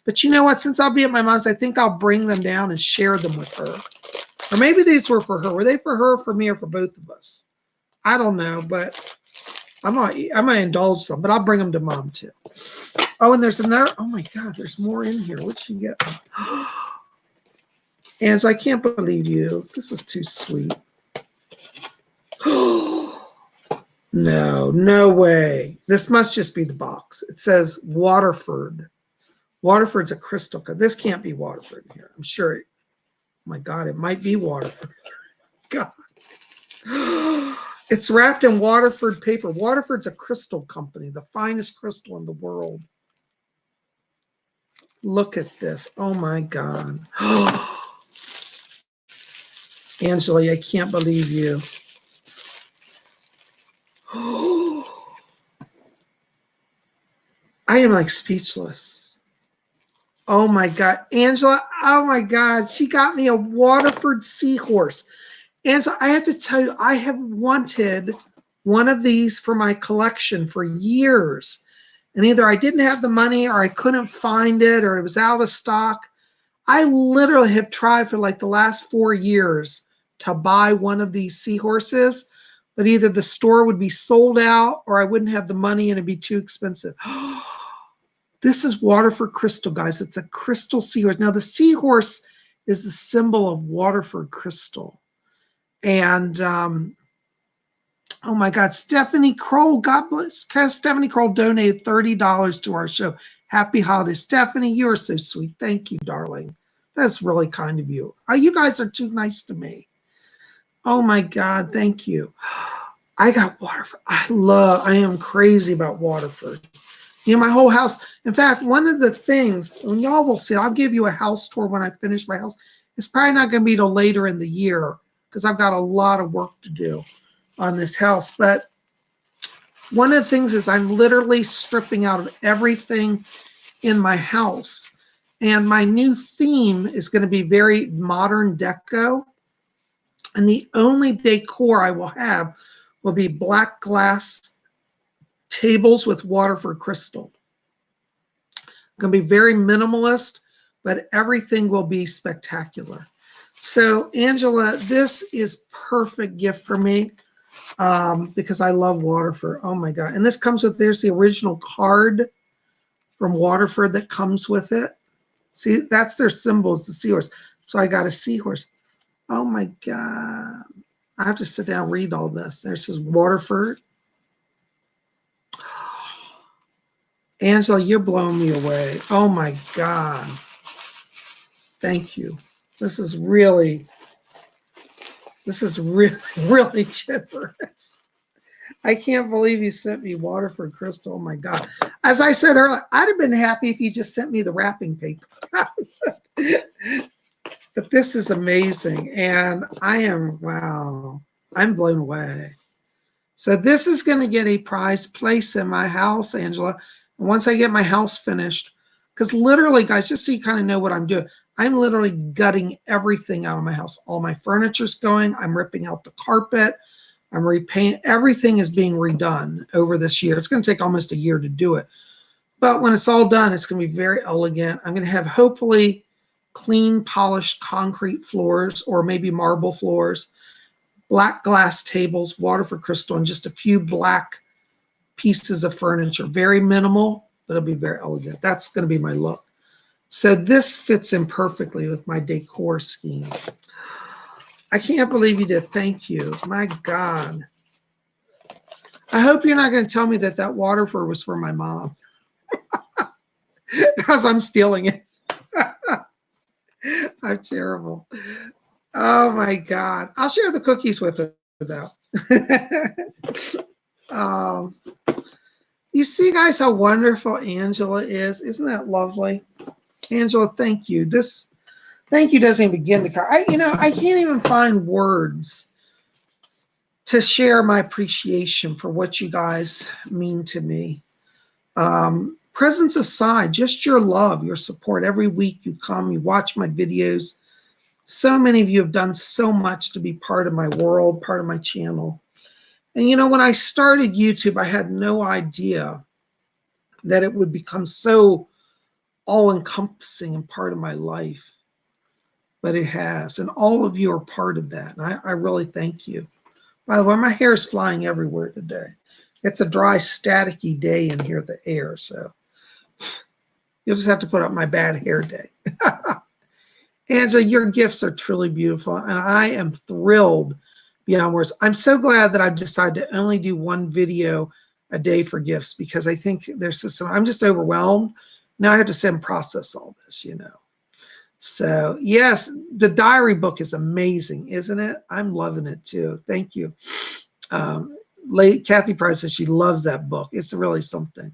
But you know what? Since I'll be at my mom's, I think I'll bring them down and share them with her. Or maybe these were for her. Were they for her, for me, or for both of us? I don't know, but I might indulge some, but I'll bring them to mom too. Oh, and there's another. Oh my God, there's more in here. What'd she get? And so I can't believe you. This is too sweet. No, no way. This must just be the box. It says Waterford. Waterford's a crystal code. This can't be Waterford here. I'm sure. Oh my God, it might be Waterford. God. It's wrapped in Waterford paper. Waterford's a crystal company, the finest crystal in the world. Look at this. Oh my God. Angela, I can't believe you. I am like speechless. Oh my God. Angela, oh my God. She got me a Waterford seahorse. And so I have to tell you, I have wanted one of these for my collection for years. And either I didn't have the money or I couldn't find it or it was out of stock. I literally have tried for like the last 4 years to buy one of these seahorses, but either the store would be sold out or I wouldn't have the money and it'd be too expensive. This is Waterford crystal, guys. It's a crystal seahorse. Now the seahorse is the symbol of Waterford crystal. And oh my God, Stephanie Kroll, God bless. Stephanie Kroll donated $30 to our show. Happy holidays. Stephanie, you are so sweet. Thank you, darling. That's really kind of you. Oh, you guys are too nice to me. Oh my God, thank you. I got Waterford. I am crazy about Waterford. You know, my whole house. In fact, one of the things, and y'all will see, I'll give you a house tour when I finish my house. It's probably not going to be till later in the year because I've got a lot of work to do on this house. But one of the things is I'm literally stripping out of everything in my house. And my new theme is going to be very modern deco. And the only decor I will have will be black glass tables with Waterford crystal. Going to be very minimalist, but everything will be spectacular. So Angela, this is perfect gift for me because I love Waterford. Oh my God. And this comes with, there's the original card from Waterford that comes with it. See, that's their symbols, the seahorse. So I got a seahorse. Oh my God. I have to sit down and read all this. There's this Waterford. Angela, you're blowing me away. Oh my God. Thank you. This is really, really generous. I can't believe you sent me Waterford crystal. Oh my God. As I said earlier, I'd have been happy if you just sent me the wrapping paper. But this is amazing. And I am, wow, I'm blown away. So this is going to get a prized place in my house, Angela. And once I get my house finished, because literally, guys, just so you kind of know what I'm doing, I'm literally gutting everything out of my house. All my furniture's going. I'm ripping out the carpet. I'm repainting. Everything is being redone over this year. It's going to take almost a year to do it. But when it's all done, it's going to be very elegant. I'm going to have hopefully clean, polished concrete floors or maybe marble floors, black glass tables, Waterford crystal, and just a few black pieces of furniture. Very minimal, but it'll be very elegant. That's going to be my look. So this fits in perfectly with my decor scheme. I can't believe you did. Thank you. My God. I hope you're not going to tell me that that Waterford was for my mom. Because I'm stealing it. I'm terrible. Oh my God. I'll share the cookies with her though. You see, guys, how wonderful Angela is. Isn't that lovely? Angela, thank you. This thank you doesn't even begin to cover. I can't even find words to share my appreciation for what you guys mean to me. Presence aside, just your love, your support. Every week you come, you watch my videos. So many of you have done so much to be part of my world, part of my channel. And when I started YouTube, I had no idea that it would become so all-encompassing and part of my life. But it has. And all of you are part of that. And I really thank you. By the way, my hair is flying everywhere today. It's a dry, staticky day in here, the air. So you'll just have to put up my bad hair day. Angela, your gifts are truly beautiful. And I am thrilled beyond words. I'm so glad that I've decided to only do one video a day for gifts because I think there's just I'm just overwhelmed. Now I have to sit and process all this, So yes, the diary book is amazing, isn't it? I'm loving it too. Thank you. Kathy Price says she loves that book. It's really something.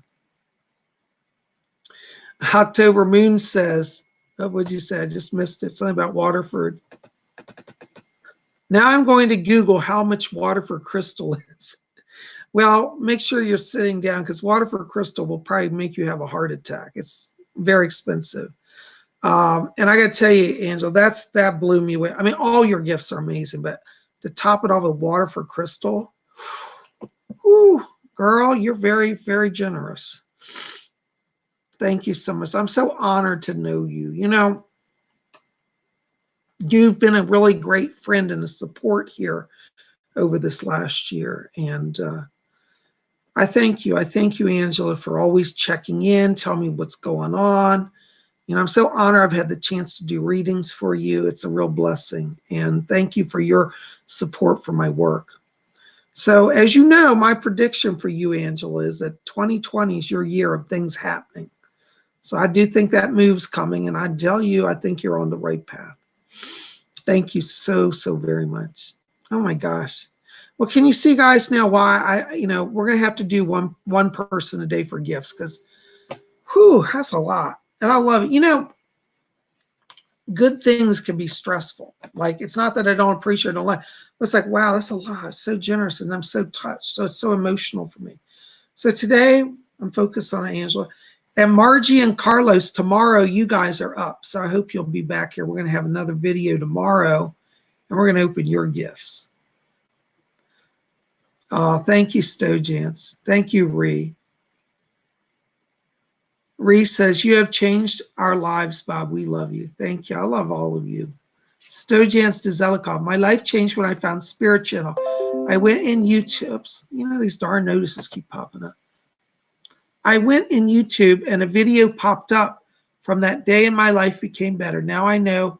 October Moon says, oh, what'd you say? I just missed it. Something about Waterford. Now I'm going to Google how much Waterford crystal is. Well, make sure you're sitting down because Waterford crystal will probably make you have a heart attack. It's very expensive. And I got to tell you, Angela, that blew me away. I mean, all your gifts are amazing, but to top it off with Waterford crystal, whew, girl, you're very, very generous. Thank you so much. I'm so honored to know you. You've been a really great friend and a support here over this last year. And I thank you. I thank you, Angela, for always checking in, tell me what's going on. I'm so honored I've had the chance to do readings for you. It's a real blessing. And thank you for your support for my work. So as you know, my prediction for you, Angela, is that 2020 is your year of things happening. So I do think that move's coming. And I tell you, I think you're on the right path. Thank you so, so very much. Oh my gosh. Well, can you see, guys, now why we're going to have to do one person a day for gifts because, whew, that's a lot. And I love it. Good things can be stressful. Like, it's not that I don't appreciate it, I don't like, but it's like, wow, that's a lot. It's so generous, and I'm so touched. So it's so emotional for me. So today, I'm focused on Angela. And Margie and Carlos, tomorrow, you guys are up. So I hope you'll be back here. We're going to have another video tomorrow, and we're going to open your gifts. Thank you, Stojance. Thank you, Ree. Ree says, you have changed our lives, Bob. We love you. Thank you. I love all of you. Stojance Dezelikov. My life changed when I found Spirit Channel. I went in YouTube. These darn notices keep popping up. I went in YouTube and a video popped up from that day and my life became better. Now I know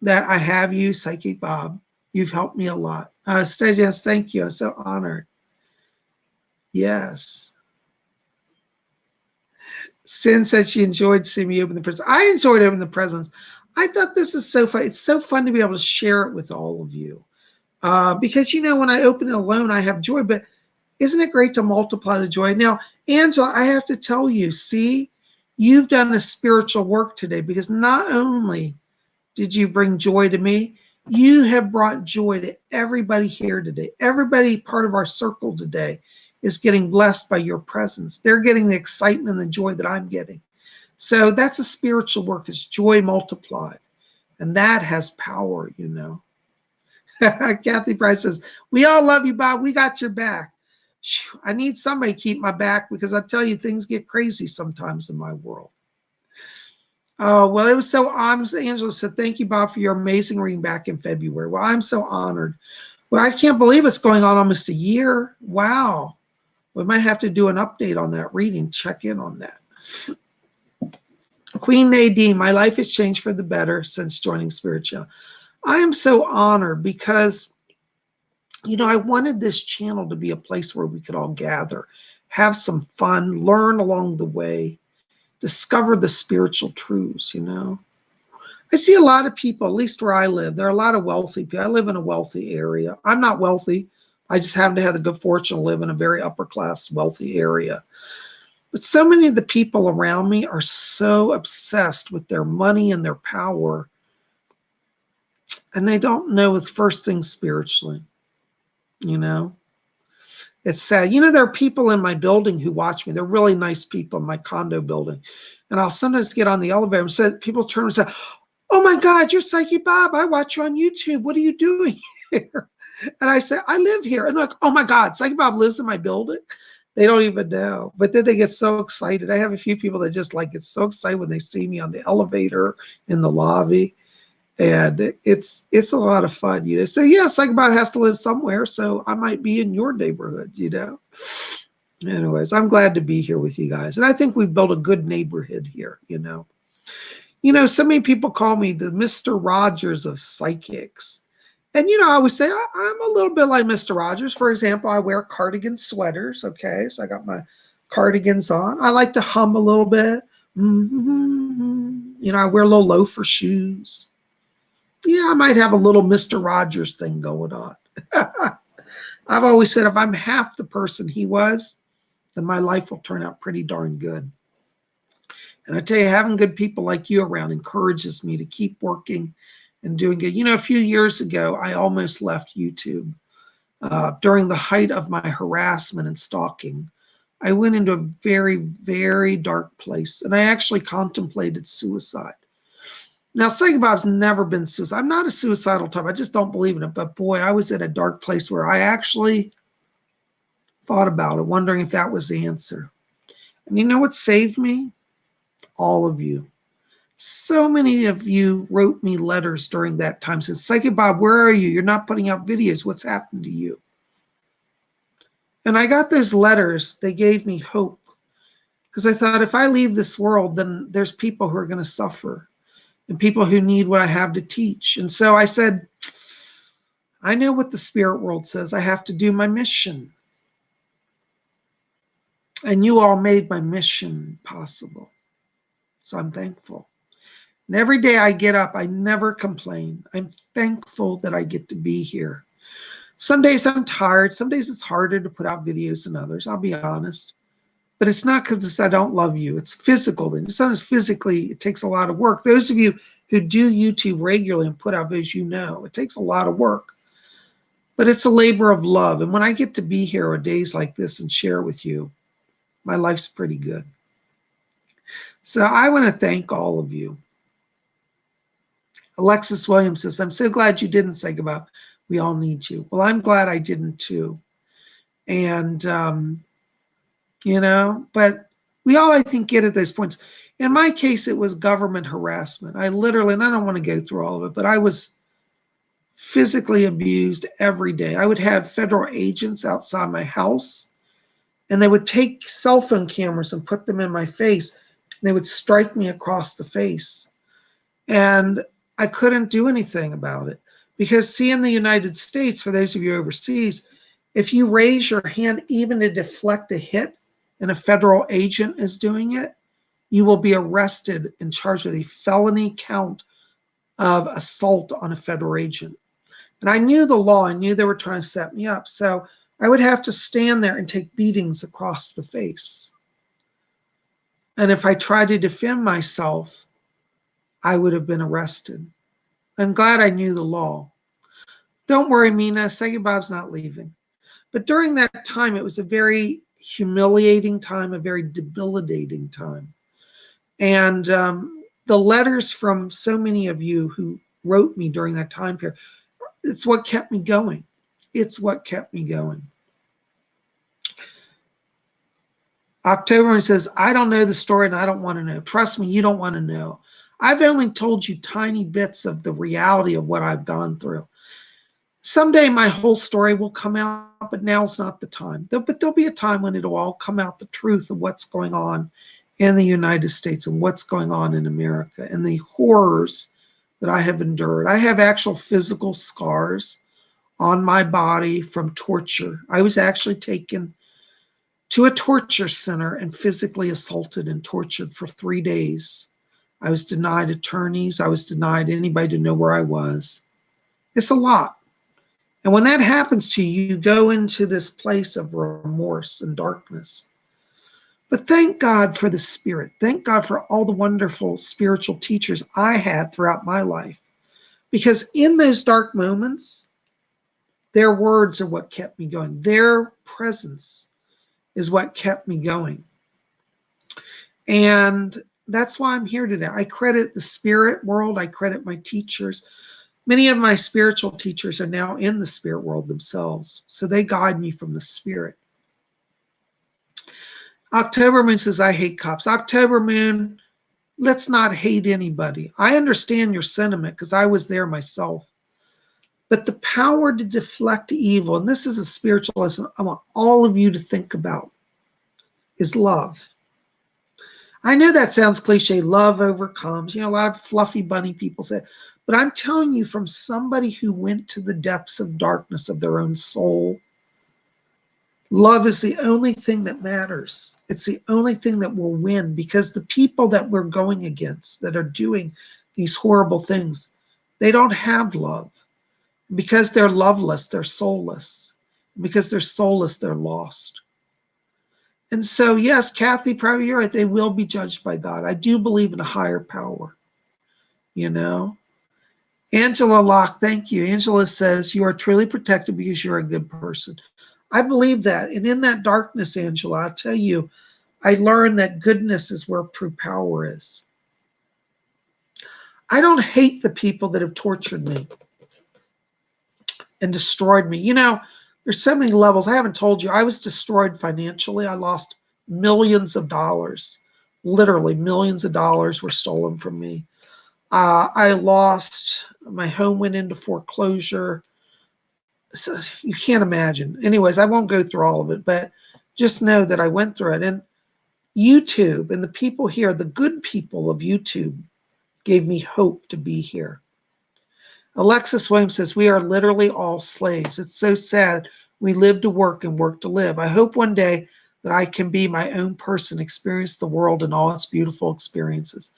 that I have you, Psychic Bob. You've helped me a lot. Stojance, thank you. I'm so honored. Yes. Sin said she enjoyed seeing me open the presents. I enjoyed opening the presents. I thought this is so fun. It's so fun to be able to share it with all of you. Because, when I open it alone, I have joy. But Isn't it great to multiply the joy? Now, Angela, I have to tell you, see, you've done a spiritual work today, because not only did you bring joy to me, you have brought joy to everybody here today. Everybody part of our circle today is getting blessed by your presence. They're getting the excitement and the joy that I'm getting. So that's a spiritual work, is joy multiplied. And that has power, you know. Kathy Price says, we all love you, Bob. We got your back. I need somebody to keep my back, because I tell you, things get crazy sometimes in my world. Oh, well, it was so honest. Angela said, thank you, Bob, for your amazing reading back in February. Well, I'm so honored. Well, I can't believe it's going on almost a year. Wow. We might have to do an update on that reading, check in on that. Queen Nadine, my life has changed for the better since joining Spirit Channel. I am so honored, because, you know, I wanted this channel to be a place where we could all gather, have some fun, learn along the way, discover the spiritual truths, you know. I see a lot of people, at least where I live, there are a lot of wealthy people. I live in a wealthy area. I'm not wealthy. I just happen to have the good fortune to live in a very upper class, wealthy area. But so many of the people around me are so obsessed with their money and their power, and they don't know the first thing spiritually, you know. It's sad. You know, there are people in my building who watch me. They're really nice people in my condo building. And I'll sometimes get on the elevator and say, people turn and say, oh my God, you're Psychic Bob. I watch you on YouTube. What are you doing here? And I say, I live here. And they're like, oh my God, Psychic Bob lives in my building? They don't even know. But then they get so excited. I have a few people that just like get so excited when they see me on the elevator, in the lobby. And it's a lot of fun, you know. So yeah, Psychic Bob has to live somewhere. So I might be in your neighborhood, you know. Anyways, I'm glad to be here with you guys. And I think we've built a good neighborhood here, you know. You know, so many people call me the Mr. Rogers of psychics. And, you know, I always say I'm a little bit like Mr. Rogers. For example, I wear cardigan sweaters. Okay, so I got my cardigans on. I like to hum a little bit. You know, I wear a little loafer shoes. Yeah, I might have a little Mr. Rogers thing going on. I've always said if I'm half the person he was, then my life will turn out pretty darn good. And I tell you, having good people like you around encourages me to keep working and doing good. You know, a few years ago, I almost left YouTube during the height of my harassment and stalking. I went into a very, very dark place, and I actually contemplated suicide. Now, Psychic Bob's never been suicidal. I'm not a suicidal type. I just don't believe in it. But boy, I was in a dark place where I actually thought about it, wondering if that was the answer. And you know what saved me? All of you. So many of you wrote me letters during that time, said, Psychic Bob, where are you? You're not putting out videos. What's happened to you? And I got those letters. They gave me hope, because I thought if I leave this world, then there's people who are going to suffer and people who need what I have to teach. And so I said, I know what the spirit world says. I have to do my mission. And you all made my mission possible. So I'm thankful. And every day I get up, I never complain. I'm thankful that I get to be here. Some days I'm tired. Some days it's harder to put out videos than others. I'll be honest. But it's not because I don't love you. It's physical. And sometimes physically, it takes a lot of work. Those of you who do YouTube regularly and put out videos, you know, it takes a lot of work. But it's a labor of love. And when I get to be here on days like this and share with you, my life's pretty good. So I want to thank all of you. Alexis Williams says, I'm so glad you didn't say goodbye. We all need you. Well, I'm glad I didn't too. And, you know, but we all, I think, get at those points. In my case, it was government harassment. I literally, and I don't want to go through all of it, but I was physically abused every day. I would have federal agents outside my house, and they would take cell phone cameras and put them in my face. They would strike me across the face. And I couldn't do anything about it. Because see, in the United States, for those of you overseas, if you raise your hand even to deflect a hit and a federal agent is doing it, you will be arrested and charged with a felony count of assault on a federal agent. And I knew the law. I knew they were trying to set me up. So I would have to stand there and take beatings across the face. And if I tried to defend myself, I would have been arrested. I'm glad I knew the law. Don't worry, Mina, PsychicBob's not leaving. But during that time, it was a very humiliating time, a very debilitating time. And the letters from so many of you who wrote me during that time period, it's what kept me going. It's what kept me going. October says, I don't know the story and I don't want to know. Trust me, you don't want to know. I've only told you tiny bits of the reality of what I've gone through. Someday my whole story will come out, but now's not the time. But there'll be a time when it'll all come out, the truth of what's going on in the United States and what's going on in America and the horrors that I have endured. I have actual physical scars on my body from torture. I was actually taken to a torture center and physically assaulted and tortured for 3 days. I was denied attorneys. I was denied anybody to know where I was. It's a lot. And when that happens to you, you go into this place of remorse and darkness. But thank God for the Spirit. Thank God for all the wonderful spiritual teachers I had throughout my life. Because in those dark moments, their words are what kept me going. Their presence is what kept me going. And that's why I'm here today. I credit the spirit world. I credit my teachers. Many of my spiritual teachers are now in the spirit world themselves. So they guide me from the spirit. October Moon says, I hate cops. October Moon, let's not hate anybody. I understand your sentiment because I was there myself. But the power to deflect evil, and this is a spiritual lesson I want all of you to think about, is love. I know that sounds cliche, love overcomes. You know, a lot of fluffy bunny people say, but I'm telling you from somebody who went to the depths of darkness of their own soul, love is the only thing that matters. It's the only thing that will win, because the people that we're going against that are doing these horrible things, they don't have love. Because they're loveless, they're soulless. Because they're soulless, they're lost. And so, yes, Kathy, probably you're right. They will be judged by God. I do believe in a higher power, you know. Angela Locke, thank you. Angela says, you are truly protected because you're a good person. I believe that. And in that darkness, Angela, I'll tell you, I learned that goodness is where true power is. I don't hate the people that have tortured me and destroyed me. You know, there's so many levels. I haven't told you. I was destroyed financially. I lost millions of dollars. Literally, millions of dollars were stolen from me. I lost, my home went into foreclosure. So you can't imagine. Anyways, I won't go through all of it, but just know that I went through it. And YouTube and the people here, the good people of YouTube, gave me hope to be here. Alexis Williams says, we are literally all slaves. It's so sad. We live to work and work to live. I hope one day that I can be my own person, experience the world and all its beautiful experiences.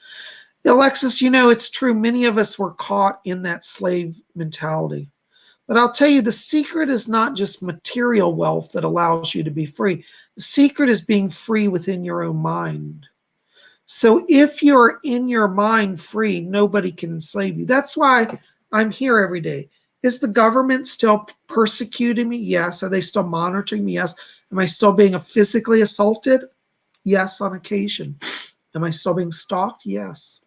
Alexis, you know, it's true. Many of us were caught in that slave mentality. But I'll tell you, the secret is not just material wealth that allows you to be free. The secret is being free within your own mind. So if you're in your mind free, nobody can enslave you. That's why I'm here every day. Is the government still persecuting me? Yes. Are they still monitoring me? Yes. Am I still being physically assaulted? Yes, on occasion. Am I still being stalked? Yes.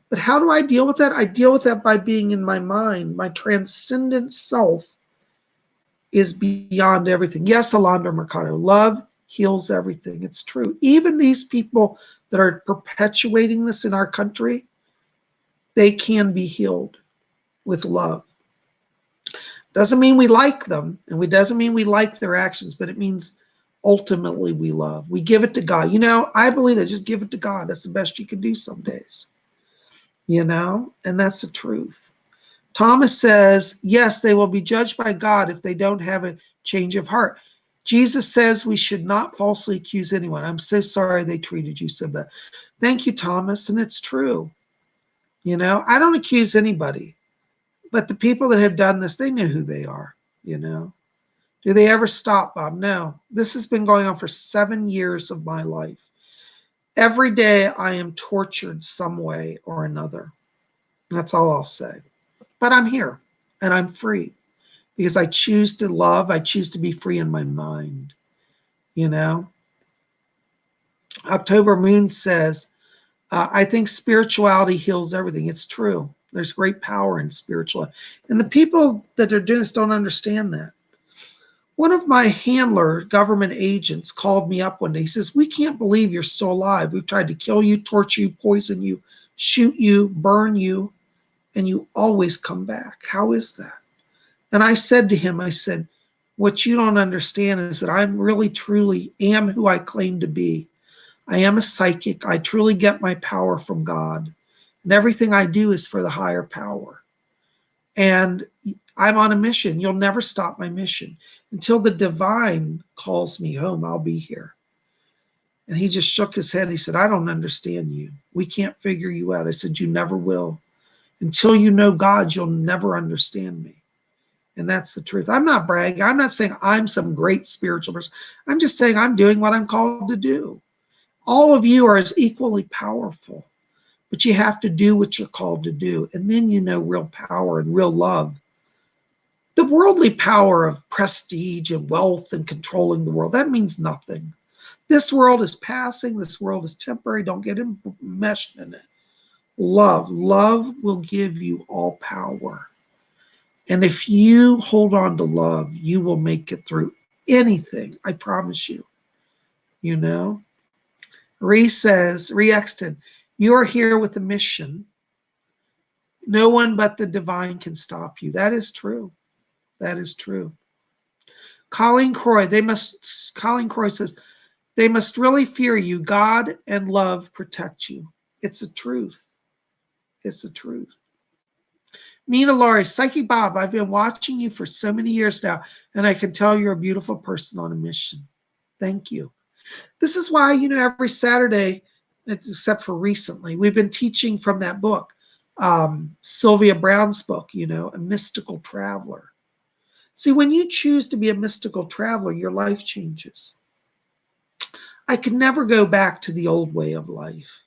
But how do I deal with that? I deal with that by being in my mind. My transcendent self is beyond everything. Yes, Alondra Mercado, love heals everything. It's true. Even these people that are perpetuating this in our country, they can be healed with love. Doesn't mean we like them, and it doesn't mean we like their actions, but it means ultimately we love. We give it to God. You know, I believe that just give it to God. That's the best you can do some days. You know, and that's the truth. Thomas says, yes, they will be judged by God if they don't have a change of heart. Jesus says we should not falsely accuse anyone. I'm so sorry they treated you so bad. Thank you, Thomas, and it's true. You know, I don't accuse anybody, but the people that have done this, they know who they are, you know. Do they ever stop, Bob? No. This has been going on for 7 years of my life. Every day I am tortured some way or another. That's all I'll say. But I'm here and I'm free because I choose to love. I choose to be free in my mind. You know, October Moon says, I think spirituality heals everything. It's true. There's great power in spiritual. And the people that are doing this don't understand that. One of my handler government agents called me up one day. He says, we can't believe you're still alive. We've tried to kill you, torture you, poison you, shoot you, burn you, and you always come back. How is that? And I said to him, I said, what you don't understand is that I really, truly am who I claim to be. I am a psychic. I truly get my power from God. And everything I do is for the higher power. And I'm on a mission. You'll never stop my mission. Until the divine calls me home, I'll be here. And he just shook his head. He said, I don't understand you. We can't figure you out. I said, you never will. Until you know God, you'll never understand me. And that's the truth. I'm not bragging. I'm not saying I'm some great spiritual person. I'm just saying I'm doing what I'm called to do. All of you are as equally powerful, but you have to do what you're called to do. And then you know real power and real love. The worldly power of prestige and wealth and controlling the world, that means nothing. This world is passing. This world is temporary. Don't get enmeshed in it. Love will give you all power. And if you hold on to love, you will make it through anything. I promise you. You know? Ree says, Ree Exton, you are here with a mission. No one but the divine can stop you. That is true. That is true. Colleen Croy says, they must really fear you. God and love protect you. It's the truth. It's the truth. Mina Laurie, Psychic Bob, I've been watching you for so many years now, and I can tell you're a beautiful person on a mission. Thank you. This is why, every Saturday, except for recently, we've been teaching from that book, Sylvia Browne's book, A Mystical Traveler. See, when you choose to be a mystical traveler, your life changes. I could never go back to the old way of life,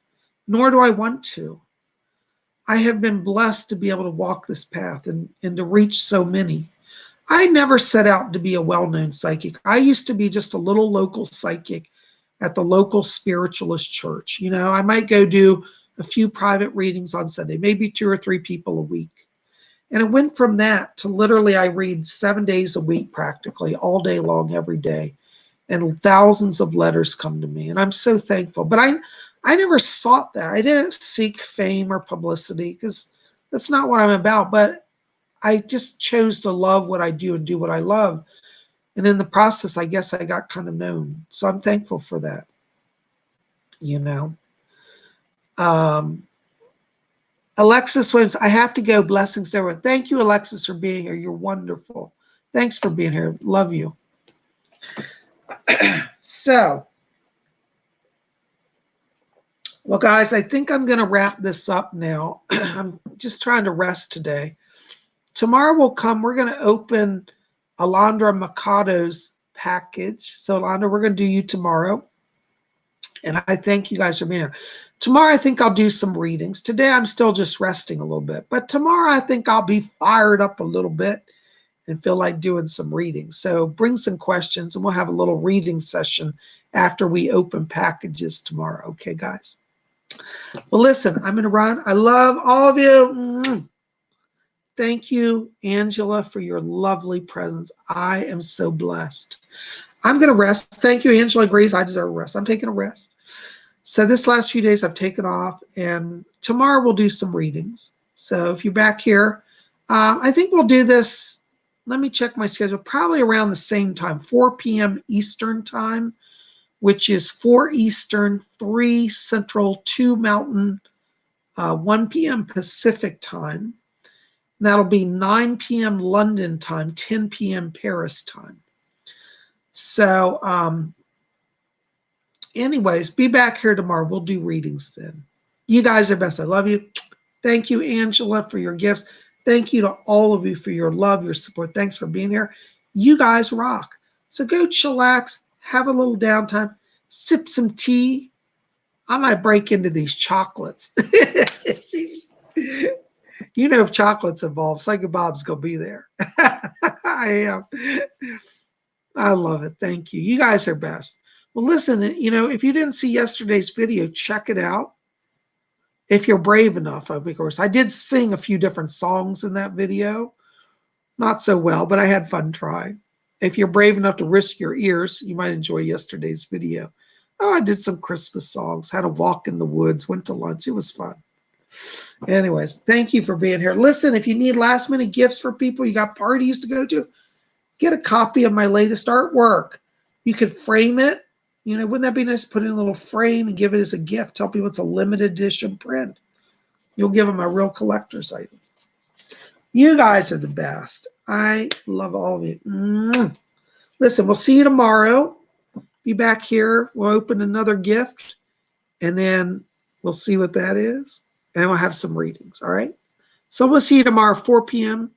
nor do I want to. I have been blessed to be able to walk this path and to reach so many. I never set out to be a well-known psychic. I used to be just a little local psychic at the local spiritualist church. I might go do a few private readings on Sunday, maybe 2 or 3 people a week. And it went from that to literally I read 7 days a week practically, all day long, every day. And thousands of letters come to me. And I'm so thankful. But I never sought that. I didn't seek fame or publicity because that's not what I'm about. But I just chose to love what I do and do what I love. And in the process, I guess I got kind of known. So I'm thankful for that. Alexis Williams, I have to go. Blessings to everyone. Thank you, Alexis, for being here. You're wonderful. Thanks for being here. Love you. So, well, guys, I think I'm going to wrap this up now. I'm just trying to rest today. Tomorrow will come. We're going to open Alondra Mikado's package. So, Alondra, we're going to do you tomorrow. And I thank you guys for being here. Tomorrow, I think I'll do some readings. Today, I'm still just resting a little bit. But tomorrow, I think I'll be fired up a little bit and feel like doing some readings. So bring some questions, and we'll have a little reading session after we open packages tomorrow. Okay, guys? Well, listen, I'm going to run. I love all of you. Thank you, Angela, for your lovely presence. I am so blessed. I'm going to rest. Thank you, Angela agrees. I deserve a rest. I'm taking a rest. So this last few days I've taken off, and tomorrow we'll do some readings. So if you're back here, I think we'll do this. Let me check my schedule. Probably around the same time, 4 p.m. Eastern time, which is 4 Eastern, 3 Central, 2 Mountain, 1 p.m. Pacific time. And that'll be 9 p.m. London time, 10 p.m. Paris time. So anyways, be back here tomorrow. We'll do readings then. You guys are best. I love you. Thank you, Angela, for your gifts. Thank you to all of you for your love, your support. Thanks for being here. You guys rock. So go chillax, have a little downtime, sip some tea. I might break into these chocolates. You know, if chocolate's involved, Psychic Bob's going to be there. I am. I love it. Thank you. You guys are best. Well, listen, you know, if you didn't see yesterday's video, check it out. If you're brave enough, of course. I did sing a few different songs in that video. Not so well, but I had fun trying. If you're brave enough to risk your ears, you might enjoy yesterday's video. Oh, I did some Christmas songs, had a walk in the woods, went to lunch. It was fun. Anyways, thank you for being here. Listen, if you need last minute gifts for people, you got parties to go to, get a copy of my latest artwork. You could frame it. You know, wouldn't that be nice to put it in a little frame and give it as a gift? Tell people it's a limited edition print. You'll give them a real collector's item. You guys are the best. I love all of you. Listen, we'll see you tomorrow. Be back here. We'll open another gift, and then we'll see what that is, and we'll have some readings, all right? So we'll see you tomorrow, 4 p.m.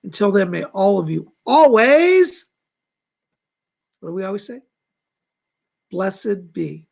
Until then, may all of you always, what do we always say? Blessed be.